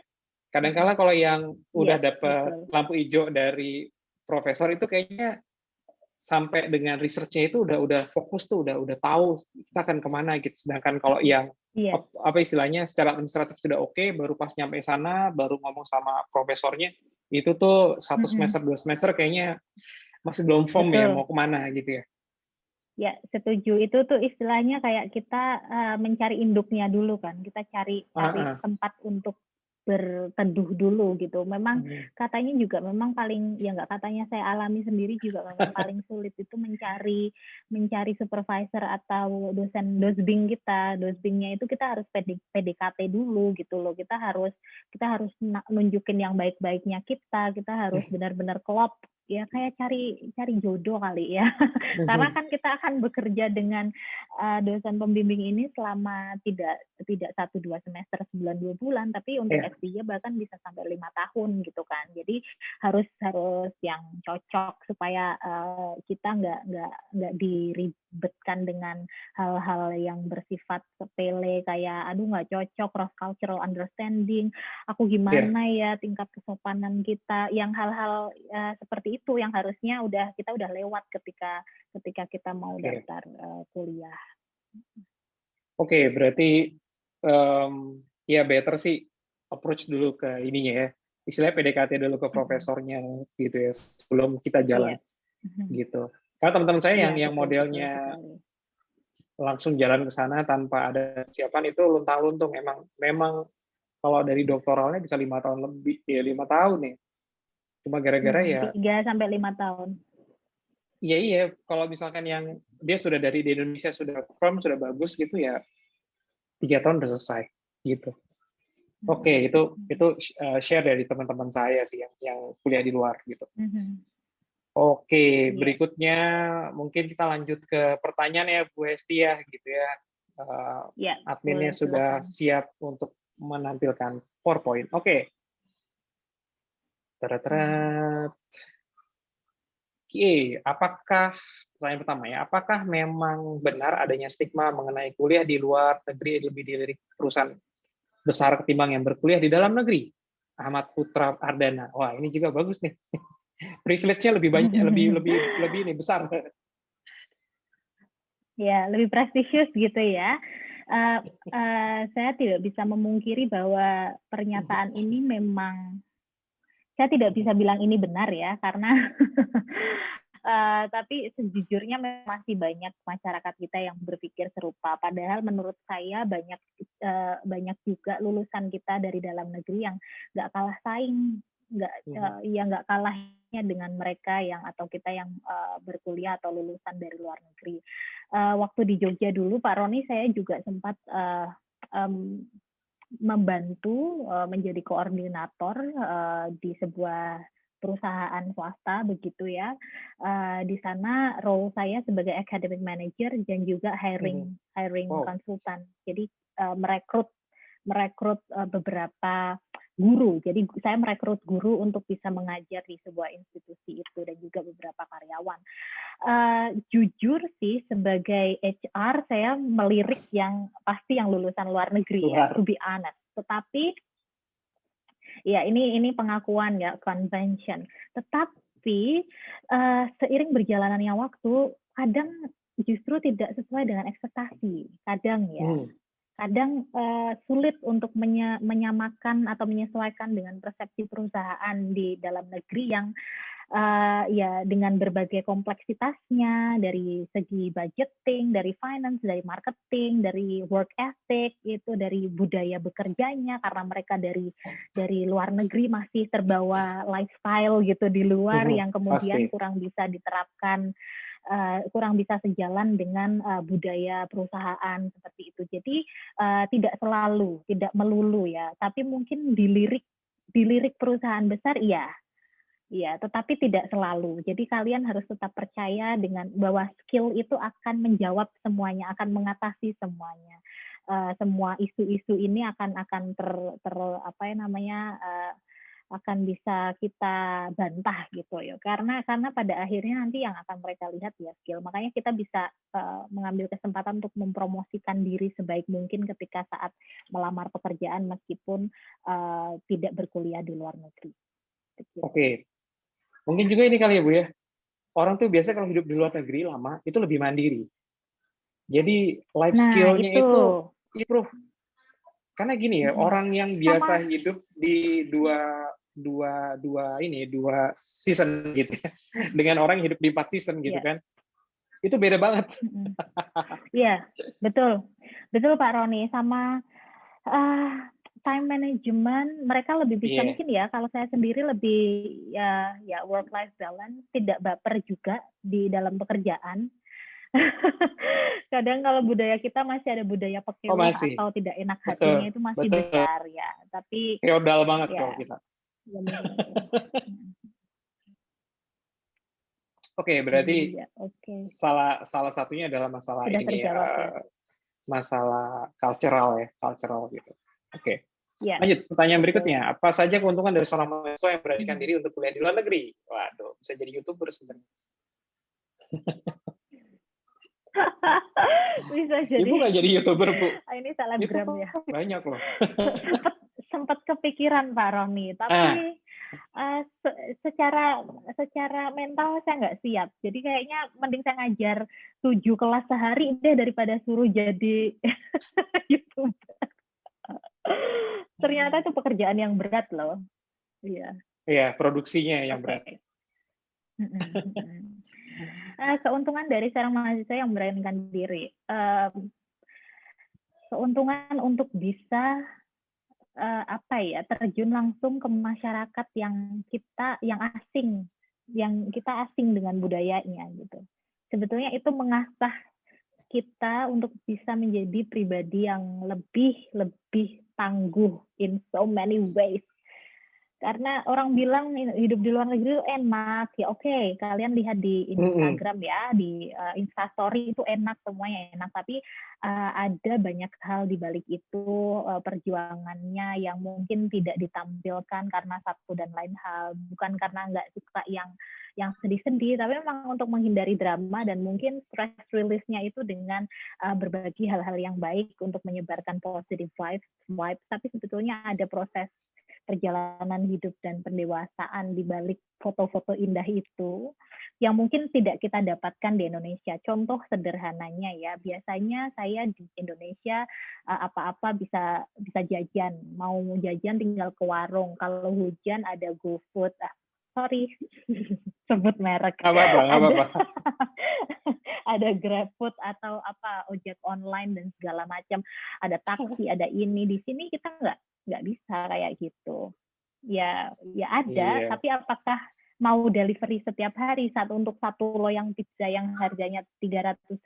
Kadangkala kalau yang udah dapat lampu hijau dari profesor itu kayaknya sampai dengan research-nya itu udah fokus tuh, udah tahu kita akan kemana gitu. Sedangkan kalau yang apa istilahnya secara administratif sudah oke, baru pas nyampe sana baru ngomong sama profesornya, itu tuh 1 semester 2 semester kayaknya masih belum firm ya mau kemana gitu ya. Ya, setuju. Itu tuh istilahnya kayak kita mencari induknya dulu kan. Kita cari tempat untuk berteduh dulu gitu. Memang katanya juga memang paling, ya nggak katanya, saya alami sendiri juga memang paling sulit itu mencari supervisor atau dosen dosbing kita. Dosbingnya itu kita harus PDKT dulu gitu loh. Kita harus nunjukin yang baik-baiknya kita harus benar-benar klop. Ya kayak cari jodoh kali ya. Karena kan kita akan bekerja dengan dosen pembimbing ini selama tidak 1-2 semester, 1-2 bulan, tapi untuk S3 bahkan bisa sampai 5 tahun gitu kan. Jadi harus yang cocok supaya kita nggak diribetkan dengan hal-hal yang bersifat sepele kayak aduh nggak cocok, cross cultural understanding, aku gimana ya tingkat kesopanan kita, yang hal-hal seperti itu yang harusnya kita udah lewat ketika kita mau daftar kuliah. Oke, berarti ya better sih approach dulu ke ininya ya, istilahnya PDKT dulu ke profesornya gitu ya sebelum kita jalan gitu. Karena teman-teman saya yang modelnya langsung jalan ke sana tanpa ada persiapan itu luntang-luntung, memang Kalau dari doktoralnya bisa 5 tahun lebih, ya 5 tahun nih. Cuma gara-gara ya 3 sampai 5 tahun. iya iya, kalau misalkan yang dia sudah dari di Indonesia sudah firm, sudah bagus gitu ya 3 tahun udah selesai gitu. Oke, itu share dari teman-teman saya sih yang kuliah di luar gitu. Oke, berikutnya mungkin kita lanjut ke pertanyaan ya Bu Hesti ya gitu ya. Adminnya sudah siap untuk menampilkan PowerPoint. Oke. Oke, apakah pertanyaan pertama ya, apakah memang benar adanya stigma mengenai kuliah di luar negeri lebih dilirik perusahaan besar ketimbang yang berkuliah di dalam negeri? Ahmad Putra Ardana. Wah, ini juga bagus nih. Privilege-nya lebih banyak, lebih ini besar. Ya, lebih prestisius gitu ya. Saya tidak bisa memungkiri bahwa pernyataan ini memang saya tidak bisa bilang ini benar ya, karena tapi sejujurnya masih banyak masyarakat kita yang berpikir serupa. Padahal menurut saya banyak juga lulusan kita dari dalam negeri yang nggak kalah saing, nggak kalahnya dengan mereka yang atau kita yang berkuliah atau lulusan dari luar negeri. Waktu di Jogja dulu, Pak Roni, saya juga sempat membantu menjadi koordinator di sebuah perusahaan swasta begitu ya. Di sana role saya sebagai academic manager dan juga hiring konsultan. Jadi merekrut beberapa guru. Jadi saya merekrut guru untuk bisa mengajar di sebuah institusi itu dan juga beberapa karyawan. Jujur sih sebagai HR saya melirik yang pasti yang lulusan luar negeri ya, to be honest. Tetapi ya ini pengakuan ya, convention. Tetapi seiring berjalannya waktu kadang justru tidak sesuai dengan ekspektasi. Kadang ya. Kadang sulit untuk menyamakan atau menyesuaikan dengan persepsi perusahaan di dalam negeri yang ya dengan berbagai kompleksitasnya dari segi budgeting, dari finance, dari marketing, dari work ethic, itu dari budaya bekerjanya karena mereka dari luar negeri masih terbawa lifestyle gitu di luar yang kemudian kurang bisa diterapkan, kurang bisa sejalan dengan budaya perusahaan seperti itu. Jadi tidak melulu ya, tapi mungkin dilirik perusahaan besar iya. Ya, tetapi tidak selalu. Jadi kalian harus tetap percaya dengan bahwa skill itu akan menjawab semuanya, akan mengatasi semuanya. Semua isu-isu ini akan akan bisa kita bantah gitu ya. Karena pada akhirnya nanti yang akan mereka lihat ya skill. Makanya kita bisa mengambil kesempatan untuk mempromosikan diri sebaik mungkin ketika saat melamar pekerjaan meskipun tidak berkuliah di luar negeri. Oke. Mungkin juga ini kali ya Bu ya, orang tuh biasa kalau hidup di luar negeri lama itu lebih mandiri. Jadi life skill-nya itu improve. Karena gini ya, orang yang biasa hidup di dua season gitu ya, dengan orang yang hidup di 4 season gitu kan, itu beda banget. Iya, betul Pak Roni. Sama time management mereka lebih bisa mungkin ya, kalau saya sendiri lebih ya work life balance, tidak baper juga di dalam pekerjaan. Kadang kalau budaya kita masih ada budaya pekelur atau tidak enak hatinya itu masih besar ya, tapi feodal banget ya, kalau kita. Oke, berarti salah satunya adalah masalah sudah ini terjawab, masalah cultural gitu. Oke. Lanjut, pertanyaan berikutnya. Apa saja keuntungan dari seorang mahasiswa yang beranikan diri untuk kuliah di luar negeri? Waduh, bisa jadi YouTuber sebenarnya. Bisa jadi. Ibu nggak jadi YouTuber, Bu? Ini selebgram ya. Banyak loh. Sempat kepikiran, Pak Roni. Tapi secara mental saya nggak siap. Jadi kayaknya mending saya ngajar 7 kelas sehari deh daripada suruh jadi YouTuber. Ternyata itu pekerjaan yang berat loh. Iya. Iya, produksinya yang berat. Keuntungan dari seorang mahasiswa yang beranikan diri. Keuntungan untuk bisa apa ya, terjun langsung ke masyarakat yang asing, yang kita asing dengan budayanya gitu. Sebetulnya itu mengasah kita untuk bisa menjadi pribadi yang lebih tangguh in so many ways. Karena orang bilang hidup di luar negeri itu enak, ya oke, kalian lihat di Instagram ya, di Instastory itu enak, semuanya enak, tapi ada banyak hal di balik itu, perjuangannya yang mungkin tidak ditampilkan karena satu dan lain hal, bukan karena nggak suka yang sedih-sedih, tapi memang untuk menghindari drama dan mungkin stress release-nya itu dengan berbagi hal-hal yang baik untuk menyebarkan positive vibes, tapi sebetulnya ada proses perjalanan hidup dan pendewasaan di balik foto-foto indah itu yang mungkin tidak kita dapatkan di Indonesia. Contoh sederhananya ya, biasanya saya di Indonesia apa-apa bisa jajan, mau jajan tinggal ke warung, kalau hujan ada GoFood, sorry sebut merek, apa. ada GrabFood atau apa ojek online dan segala macam, ada taksi, ada ini. Di sini kita nggak bisa kayak gitu. Ya ada, tapi apakah mau delivery setiap hari untuk satu loyang pizza yang harganya 300.000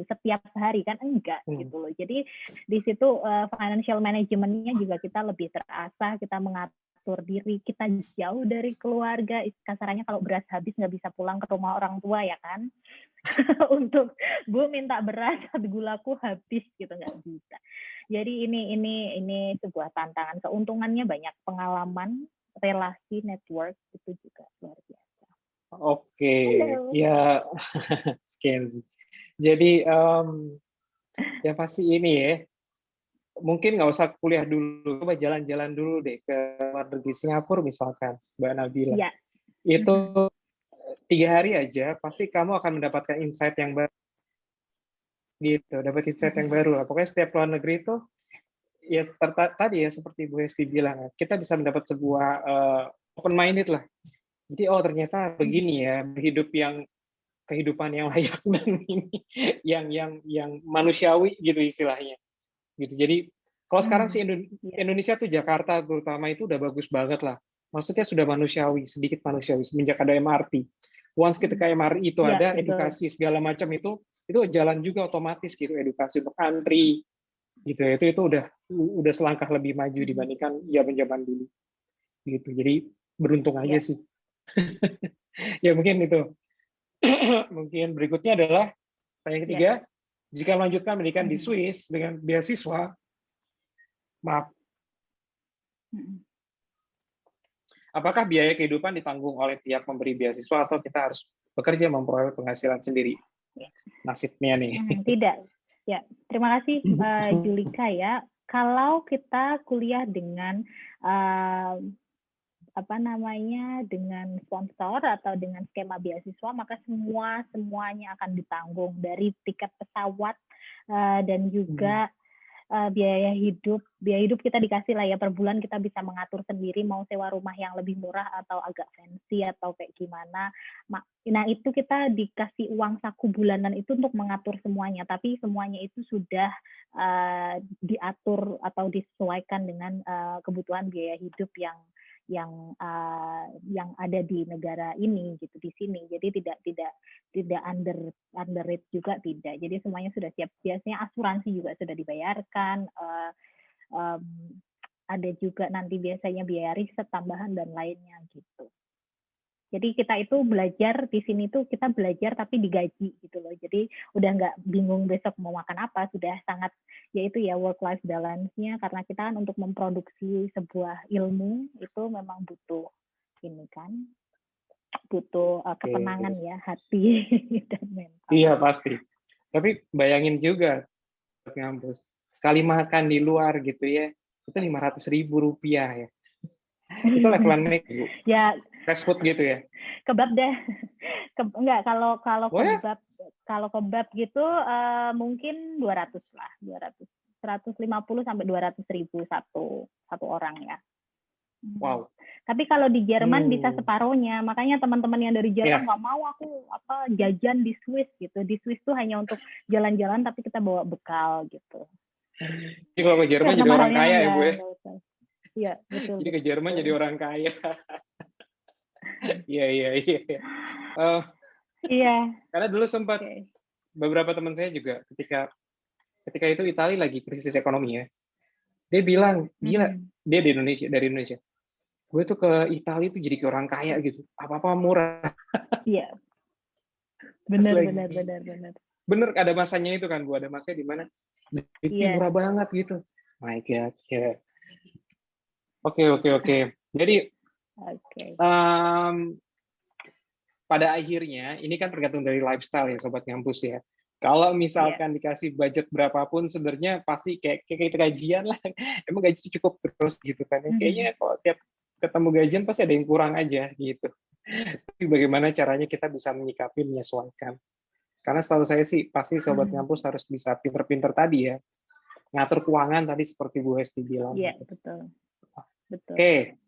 setiap hari, kan enggak gitu loh. Jadi di situ financial manajemennya juga kita lebih terasah, kita mengatur diri, kita jauh dari keluarga. Kasarnya kalau beras habis nggak bisa pulang ke rumah orang tua ya kan. Untuk Bu minta beras, gulaku habis gitu, nggak bisa. Jadi ini sebuah tantangan. Keuntungannya banyak, pengalaman, relasi, network itu juga luar biasa. Oke, ya sekian sih. Jadi ya pasti ini ya. Mungkin nggak usah kuliah dulu, coba jalan-jalan dulu deh ke luar negeri, Singapura misalkan, Mbak Nabila. Ya. Itu 3 hari aja, pasti kamu akan mendapatkan insight yang baru. Gitu, dapat insight yang baru lah. Pokoknya setiap luar negeri itu, ya tadi ya seperti Bu Hesti bilang, kita bisa mendapat sebuah open-minded lah. Jadi, oh ternyata begini ya, kehidupan yang layak dan ini, yang manusiawi gitu istilahnya. Gitu. Jadi kalau sekarang sih Indonesia tuh Jakarta terutama itu udah bagus banget lah. Maksudnya sudah manusiawi, sedikit manusiawi semenjak ada MRT. Once ketika MRT itu ada, edukasi segala macam itu jalan juga otomatis gitu, edukasi untuk antri gitu ya. Itu udah selangkah lebih maju dibandingkan zaman-zaman dulu. Gitu. Jadi beruntung aja sih. Ya mungkin itu. Mungkin berikutnya adalah pertanyaan ketiga, jika melanjutkan pendidikan di Swiss dengan beasiswa, apakah biaya kehidupan ditanggung oleh pihak pemberi beasiswa atau kita harus bekerja memperoleh penghasilan sendiri? Nasibnya nih. Tidak. Ya, terima kasih Julika ya. Kalau kita kuliah dengan dengan sponsor atau dengan skema beasiswa, maka semuanya akan ditanggung, dari tiket pesawat dan juga biaya hidup kita dikasih lah ya, per bulan kita bisa mengatur sendiri mau sewa rumah yang lebih murah atau agak fancy atau kayak gimana. Nah itu kita dikasih uang saku bulanan itu untuk mengatur semuanya, tapi semuanya itu sudah diatur atau disesuaikan dengan kebutuhan biaya hidup yang ada di negara ini gitu, di sini. Jadi tidak under rate juga, tidak. Jadi semuanya sudah siap. Biasanya asuransi juga sudah dibayarkan. Ada juga nanti biasanya biaya riset tambahan dan lainnya gitu. Jadi kita itu belajar di sini tuh, kita belajar tapi digaji gitu loh. Jadi udah nggak bingung besok mau makan apa, sudah sangat yaitu ya work life balance-nya, karena kita kan untuk memproduksi sebuah ilmu itu memang butuh ini kan, butuh ketenangan ya, hati dan mental. Iya pasti. Tapi bayangin juga ngampus sekali makan di luar gitu ya, itu 500.000 rupiah ya. Itu levelan naik, Bu. Ya. Fast food gitu ya? Kebab deh. Enggak, kalau kebab, kalau kebab gitu mungkin 200 lah, 150 sampai 200.000 satu orang ya. Wow. Tapi kalau di Jerman bisa separuhnya, makanya teman-teman yang dari Jerman nggak mau aku jajan di Swiss gitu. Di Swiss tuh hanya untuk jalan-jalan, tapi kita bawa bekal gitu. Jadi kalau ke Jerman jadi orang kaya ya Bu ya? Iya, betul. Jadi ke Jerman jadi orang kaya. Iya. Iya. Karena dulu sempat beberapa teman saya juga ketika itu Italia lagi krisis ekonomi ya. Dia bilang, gila, dia dari Indonesia. Gue tuh ke Italia tuh jadi kayak orang kaya gitu. Apa-apa murah. Iya. Benar. Bener, ada masanya itu kan, Bu. Ada masanya di mana itu murah banget gitu. My God. Yeah. Oke. Jadi, pada akhirnya, ini kan tergantung dari lifestyle ya, Sobat Ngampus ya. Kalau misalkan dikasih budget berapapun, sebenarnya pasti kayak kita gajian lah. Emang gaji cukup terus gitu kan. Kayaknya kalau tiap ketemu gajian pasti ada yang kurang aja gitu. Tapi bagaimana caranya kita bisa menyikapi, menyesuaikan. Karena setahu saya sih, pasti Sobat Ngampus harus bisa pinter-pinter tadi ya. Ngatur keuangan tadi seperti Bu Hesti bilang. Iya, betul. Oke.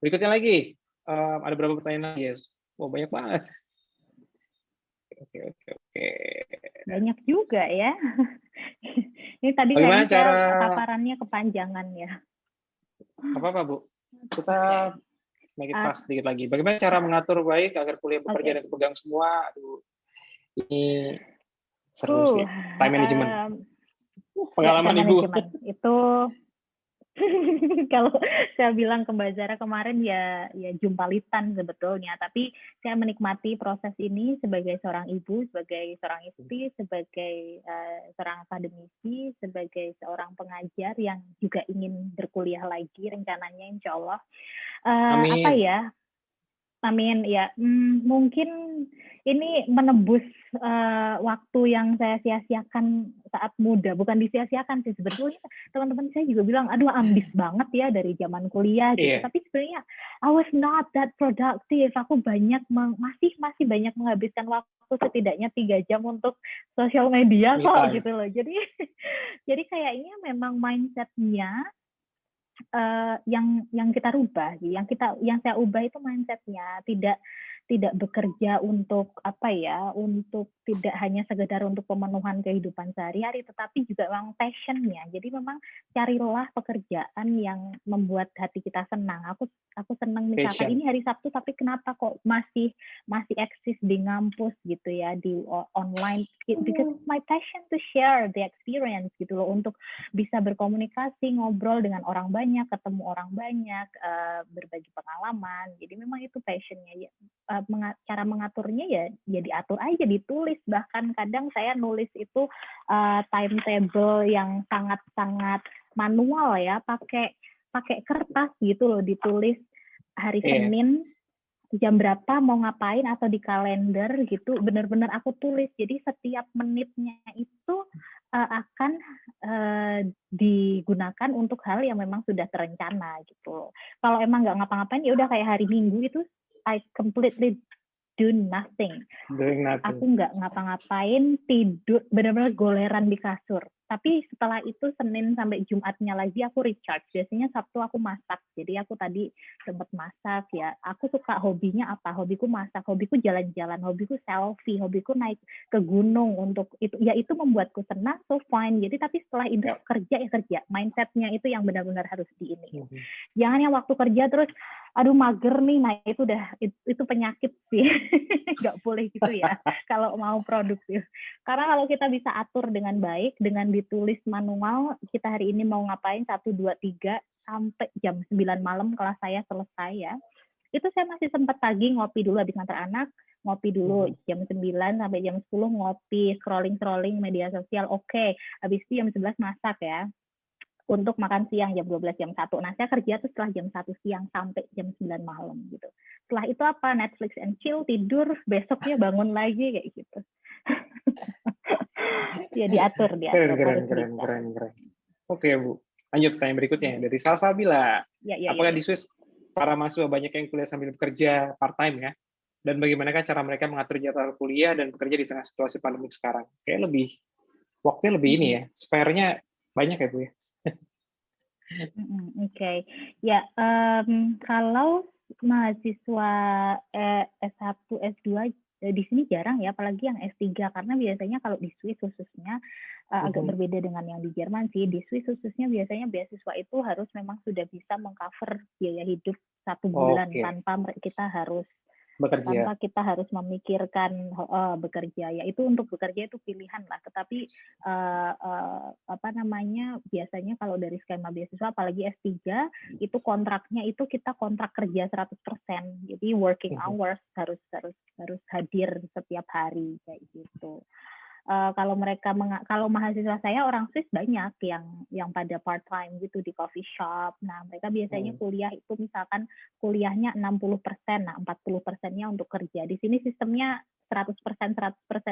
Berikutnya lagi. Ada berapa pertanyaan lagi ya? Oh, banyak banget. Oke. Banyak juga ya. Ini tadi Bagaimana cara paparannya kepanjangan ya. Apa-apa, Bu? Kita make it fast sedikit lagi. Bagaimana cara mengatur baik agar kuliah bekerja dan pegang semua? Aduh, ini seru sih. Time management. Pengalaman Ibu. Itu kalau saya bilang ke Mbak Zara kemarin ya jumpalitan sebetulnya, tapi saya menikmati proses ini sebagai seorang ibu, sebagai seorang istri, sebagai seorang akademisi, sebagai seorang pengajar yang juga ingin berkuliah lagi rencananya insya Allah. Amin. Amin ya. Mungkin ini menebus waktu yang saya sia-siakan saat muda. Bukan disia-siakan sih sebetulnya. Teman-teman saya juga bilang, aduh ambis banget ya dari zaman kuliah gitu. Tapi sebenarnya I was not that productive. Aku masih banyak menghabiskan waktu setidaknya 3 jam untuk sosial media kok gitu loh. Jadi kayaknya memang mindset-nya yang kita rubah, yang saya ubah itu mindsetnya, tidak bekerja untuk untuk tidak hanya sekedar untuk pemenuhan kehidupan sehari-hari, tetapi juga memang passionnya. Jadi memang carilah pekerjaan yang membuat hati kita senang. Aku senang misalkan ini hari Sabtu, tapi kenapa kok masih eksis di ngampus gitu ya, di online, because it's my passion to share the experience gitu loh, untuk bisa berkomunikasi, ngobrol dengan orang banyak, ketemu orang banyak, berbagi pengalaman. Jadi memang itu passionnya ya. Cara mengaturnya ya diatur aja, ditulis. Bahkan kadang saya nulis itu timetable yang sangat-sangat manual ya, pakai kertas gitu loh, ditulis hari Senin jam berapa mau ngapain, atau di kalender gitu, benar-benar aku tulis. Jadi setiap menitnya itu akan digunakan untuk hal yang memang sudah terencana gitu. Kalau emang nggak ngapa-ngapain ya udah, kayak hari Minggu itu I completely do nothing. Aku nggak ngapa-ngapain, tidur, benar-benar goleran di kasur. Tapi setelah itu Senin sampai Jumatnya lagi aku recharge. Biasanya Sabtu aku masak. Jadi aku tadi sempat masak ya. Aku suka hobinya apa? Hobiku masak, hobiku jalan-jalan, hobiku selfie, hobiku naik ke gunung untuk itu. Ya itu membuatku senang, so fine. Jadi tapi setelah itu kerja. Mindsetnya itu yang benar-benar harus diini. Jangan yang waktu kerja terus aduh mager nih, nah itu penyakit sih. Nggak boleh gitu ya kalau mau produktif. Karena kalau kita bisa atur dengan baik, dengan ditulis manual, kita hari ini mau ngapain 1, 2, 3 sampai jam 9 malam kelas saya selesai ya. Itu saya masih sempat pagi ngopi dulu habis ngantar anak, ngopi dulu jam 9 sampai jam 10 ngopi, scrolling media sosial. Oke, habis itu jam 11 masak ya. Untuk makan siang jam 12, jam 1. Nah, saya kerja tuh setelah jam 1 siang sampai jam 9 malam gitu. Setelah itu apa? Netflix and chill, tidur, besoknya bangun lagi kayak gitu. Ya diatur. Keren. Oke, Bu. Lanjut pertanyaan berikutnya dari Salsabila. Apakah di Swiss para mahasiswa banyak yang kuliah sambil bekerja part-time ya? Dan bagaimanakah cara mereka mengatur jadwal kuliah dan bekerja di tengah situasi pandemi sekarang? Kayak waktunya lebih ini ya, spare-nya banyak ya, Bu ya? Oke. Ya, kalau mahasiswa S1, S2 di sini jarang ya, apalagi yang S3, karena biasanya kalau di Swiss khususnya agak berbeda dengan yang di Jerman sih. Di Swiss khususnya biasanya beasiswa itu harus memang sudah bisa mengcover biaya hidup 1 bulan tanpa kita harus memikirkan bekerja. Ya itu untuk bekerja itu pilihan lah. Tetapi biasanya kalau dari skema beasiswa apalagi S3 itu kontraknya itu kita kontrak kerja 100%. Jadi working hours harus hadir setiap hari kayak gitu. Kalau mahasiswa saya orang Swiss banyak yang pada part time gitu di coffee shop. Nah, mereka biasanya kuliah itu misalkan kuliahnya 60%, nah 40%-nya untuk kerja. Di sini sistemnya 100%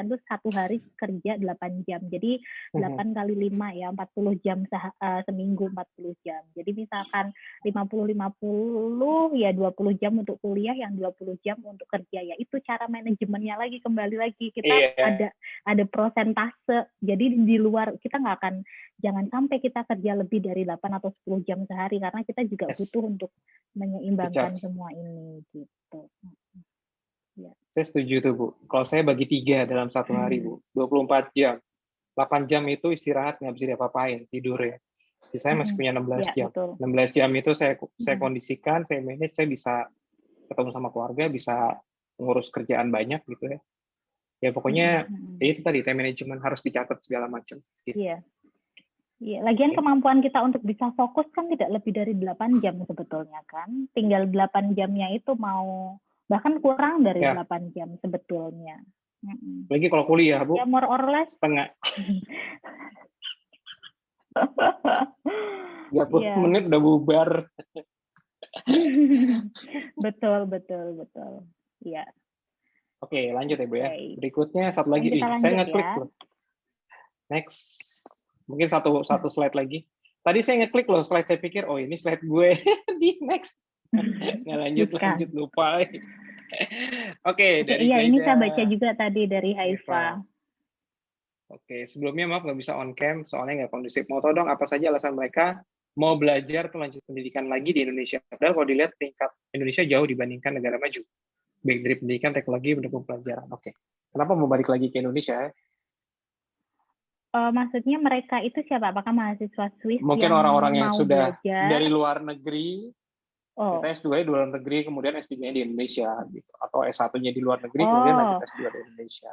itu satu hari kerja 8 jam. Jadi 8 kali 5 ya, 40 jam seminggu 40 jam. Jadi misalkan 50-50 ya 20 jam untuk kuliah, yang 20 jam untuk kerja. Ya itu cara manajemennya lagi, kembali lagi. Kita ada prosentase. Jadi di luar kita nggak akan, jangan sampai kita kerja lebih dari 8 atau 10 jam sehari karena kita juga butuh untuk menyeimbangkan semua ini gitu. Ya. Saya setuju tuh Bu. Kalau saya bagi 3 dalam satu hari Bu, 24 jam. 8 jam itu istirahat, nggak bisa diapa-apain, tidur ya. Jadi saya masih punya 16 jam. Betul. 16 jam itu saya kondisikan, saya manage, saya bisa ketemu sama keluarga, bisa ngurus kerjaan banyak gitu ya. Ya pokoknya itu tadi, time management harus dicatat segala macam. Gitu. Iya. Iya, lagian kemampuan kita untuk bisa fokus kan tidak lebih dari 8 jam sebetulnya kan. Tinggal 8 jamnya itu mau bahkan kurang dari 8 jam sebetulnya. Lagi kalau kuliah, Bu. Ya more or less setengah. 30 menit udah bubar. Betul. Iya. Oke, lanjut ya Bu ya. Berikutnya satu lagi. Saya ngeklik loh. Next. Mungkin satu slide lagi. Tadi saya ngeklik loh slide, saya pikir, oh ini slide gue. Di next. Nggak lanjut, lupa. Oke, dari iya, ini saya baca juga tadi dari Haifa. Oke, sebelumnya maaf nggak bisa on cam, soalnya nggak kondusif. Mau tahu dong apa saja alasan mereka mau belajar atau lanjut pendidikan lagi di Indonesia? Padahal kalau dilihat tingkat Indonesia jauh dibandingkan negara maju. Baik dari pendidikan, teknologi, pendukung pelajaran. Oke, kenapa mau balik lagi ke Indonesia? Maksudnya mereka itu siapa? Apakah mahasiswa Swiss mungkin orang-orang yang sudah belajar dari luar negeri, kita S2-nya di luar negeri, kemudian S3-nya di Indonesia, gitu. Atau S1-nya di luar negeri, kemudian lanjut S2 di Indonesia.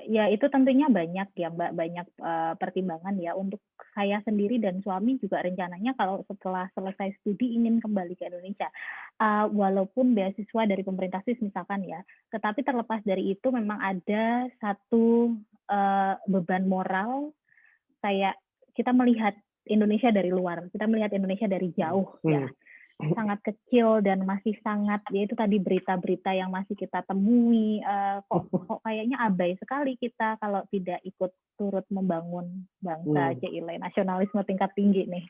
Ya itu tentunya banyak ya Mbak, banyak pertimbangan ya. Untuk saya sendiri dan suami juga rencananya kalau setelah selesai studi ingin kembali ke Indonesia. Walaupun beasiswa dari pemerintah Swiss misalkan ya, tetapi terlepas dari itu memang ada satu beban moral. Kita melihat Indonesia dari luar, kita melihat Indonesia dari jauh ya. Sangat kecil dan masih sangat, yaitu tadi berita-berita yang masih kita temui, kok kayaknya abai sekali kita kalau tidak ikut turut membangun bangsa. Cile, nasionalisme tingkat tinggi nih.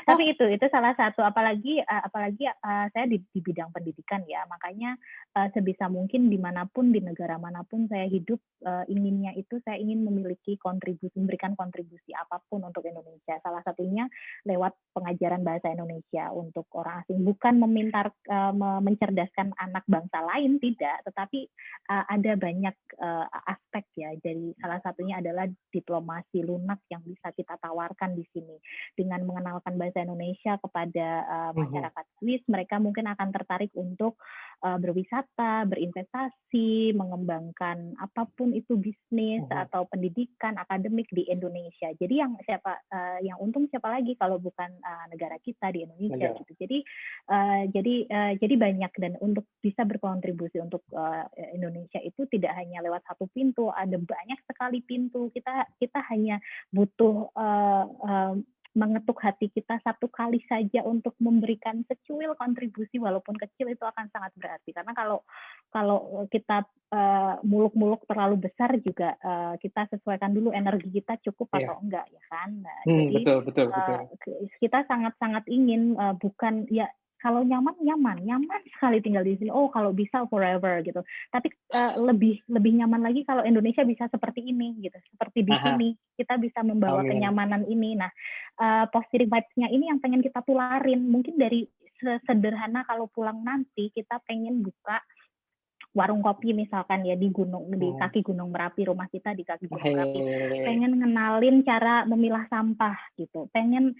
Tapi itu salah satu, apalagi saya di bidang pendidikan ya, makanya sebisa mungkin dimanapun, di negara manapun saya hidup, inginnya itu saya ingin memberikan kontribusi apapun untuk Indonesia. Salah satunya lewat pengajaran bahasa Indonesia untuk orang asing, bukan mencerdaskan anak bangsa lain, tidak, tetapi ada banyak aspek ya. Jadi salah satunya adalah diplomasi lunak yang bisa kita tawarkan di sini. Dengan mengenalkan bahasa Indonesia kepada masyarakat Swiss, mereka mungkin akan tertarik untuk berwisata, berinvestasi, mengembangkan apapun itu bisnis atau pendidikan akademik di Indonesia. Jadi yang untung siapa lagi kalau bukan negara kita di Indonesia gitu. Jadi banyak, dan untuk bisa berkontribusi untuk Indonesia itu tidak hanya lewat satu pintu, ada banyak sekali pintu. Kita hanya butuh mengetuk hati kita satu kali saja untuk memberikan secuil kontribusi, walaupun kecil, itu akan sangat berarti. Karena kalau kita muluk-muluk terlalu besar juga, kita sesuaikan dulu energi kita cukup atau enggak ya kan. Nah, jadi betul. Kita sangat-sangat ingin, bukan ya, kalau nyaman sekali tinggal di sini. Oh, kalau bisa forever gitu. Tapi lebih nyaman lagi kalau Indonesia bisa seperti ini gitu. Seperti di sini kita bisa membawa kenyamanan ini. Nah, positive vibes-nya ini yang pengen kita tularin. Mungkin dari sederhana kalau pulang nanti kita pengen buka warung kopi misalkan ya di kaki Gunung Merapi, rumah kita di kaki Gunung Merapi, pengen ngenalin cara memilah sampah gitu, pengen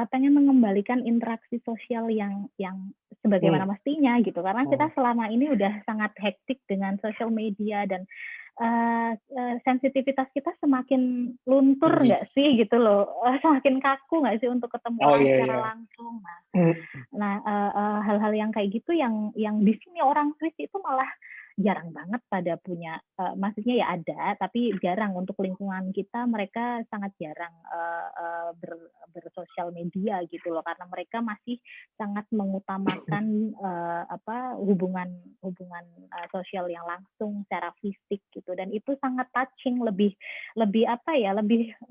mengembalikan interaksi sosial yang sebagaimana mestinya gitu, karena kita selama ini udah sangat hektik dengan social media dan sensitivitas kita semakin luntur nggak sih gitu loh, semakin kaku nggak sih untuk ketemu orang secara langsung. Nah, hal-hal yang kayak gitu yang di sini orang Swiss itu malah jarang banget pada punya, maksudnya ya ada, tapi jarang untuk lingkungan kita, mereka sangat jarang bersosial media gitu loh, karena mereka masih sangat mengutamakan hubungan sosial yang langsung secara fisik gitu, dan itu sangat touching, lebih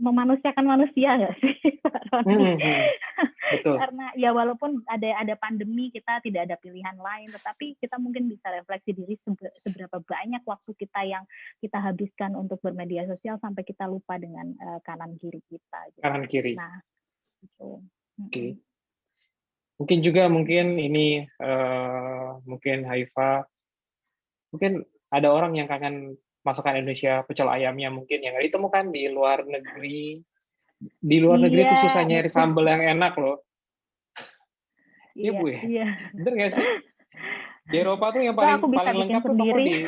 memanusiakan manusia nggak sih, Pak Roni? Betul. Karena ya walaupun ada pandemi, kita tidak ada pilihan lain, tetapi kita mungkin bisa refleksi diri seberapa banyak waktu kita yang kita habiskan untuk bermedia sosial sampai kita lupa dengan kanan kiri kita. Gitu. Kanan kiri. Nah, itu. Oke. Mungkin ini mungkin Haifa, mungkin ada orang yang kangen masakan Indonesia, pecel ayamnya mungkin yang nggak ditemukan di luar negeri. Di luar negeri itu susah nyari sambal yang enak loh. Iya Bu ya. Bener nggak sih? Di Eropa tuh yang paling lengkap tuh toko di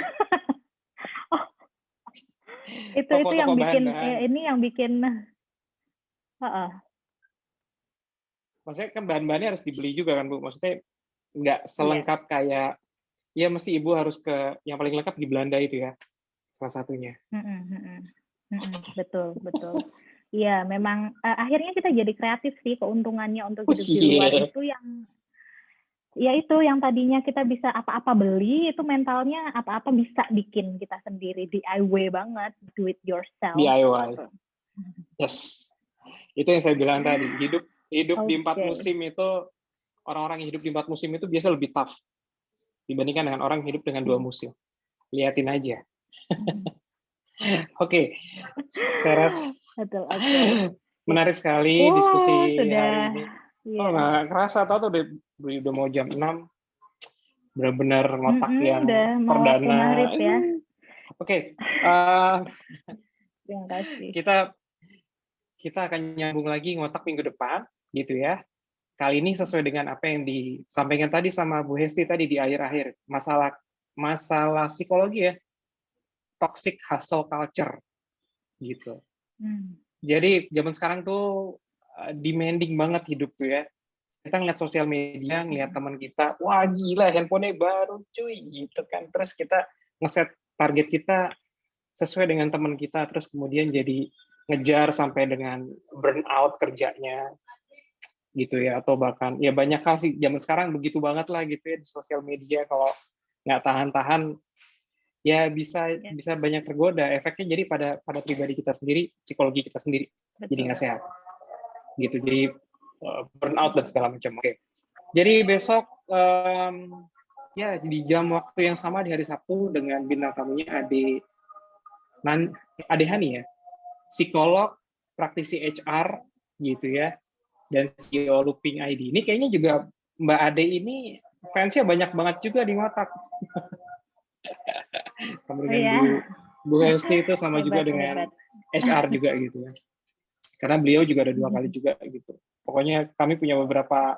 itu yang bikin ini yang bikin maksudnya kan bahan-bahannya harus dibeli juga kan Bu, maksudnya nggak selengkap kayak ya mesti Ibu harus ke yang paling lengkap di Belanda itu ya salah satunya. Betul. Iya, memang akhirnya kita jadi kreatif sih, keuntungannya untuk hidup di luar itu yang tadinya kita bisa apa-apa beli, itu mentalnya apa-apa bisa bikin kita sendiri, DIY banget, do it yourself. DIY. Yes. Itu yang saya bilang tadi, hidup di 4 musim itu, orang-orang yang hidup di 4 musim itu biasa lebih tough dibandingkan dengan orang yang hidup dengan 2 musim. Lihatin aja. Oke. Saya rasa menarik sekali diskusi hari ini. Nggak kerasa, tahu tuh udah mau jam 6. Benar-benar ngotak yang perdana. Ya. Oke. Terima kasih. Kita akan nyambung lagi ngotak minggu depan, gitu ya. Kali ini sesuai dengan apa yang disampaikan tadi sama Bu Hesti tadi di akhir-akhir, masalah psikologi ya, toxic hustle culture, gitu. Jadi zaman sekarang tuh demanding banget hidup tuh ya. Kita ngeliat sosial media, ngeliat teman kita, wah gila handphonenya baru cuy, gitu kan. Terus kita ngeset target kita sesuai dengan teman kita, terus kemudian jadi ngejar sampai dengan burnout kerjanya, gitu ya. Atau bahkan ya banyak hal sih zaman sekarang begitu banget lah gitu ya di sosial media, kalau nggak tahan-tahan ya bisa banyak tergoda. Efeknya jadi pada pribadi kita sendiri, psikologi kita sendiri. Betul. Jadi nggak sehat gitu, jadi burnout dan segala macam. Oke. Jadi besok ya di jam waktu yang sama di hari Sabtu dengan bintang tamunya Ade Hani ya, psikolog, praktisi HR gitu ya, dan CEO Looping ID. Ini kayaknya juga Mbak Ade ini fansnya banyak banget juga di Ngotak. Sama dengan Bu Hesti itu sama juga dengan HR juga gitu ya. Karena beliau juga ada 2 kali juga gitu. Pokoknya kami punya beberapa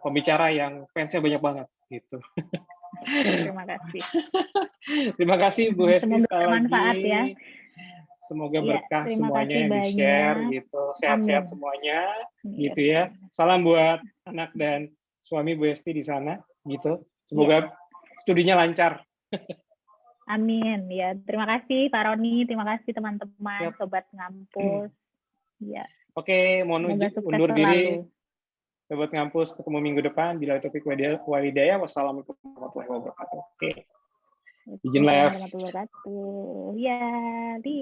pembicara yang fansnya banyak banget gitu. Terima kasih. Terima kasih Bu Hesti sekali lagi. Ya. Semoga berkah semuanya yang di-share gitu. Sehat-sehat semuanya gitu ya. Salam buat anak dan suami Bu Hesti di sana gitu. Semoga studinya lancar. Amin ya. Terima kasih Pak Roni, terima kasih teman-teman sobat ngampus. Ya. Oke, mohon undur diri. Sobat ngampus, ketemu minggu depan. Bila taufiq walhidayah. Wassalamualaikum warahmatullahi wabarakatuh. Oke. Izin live. Warahmatullahi wabarakatuh. Ya, di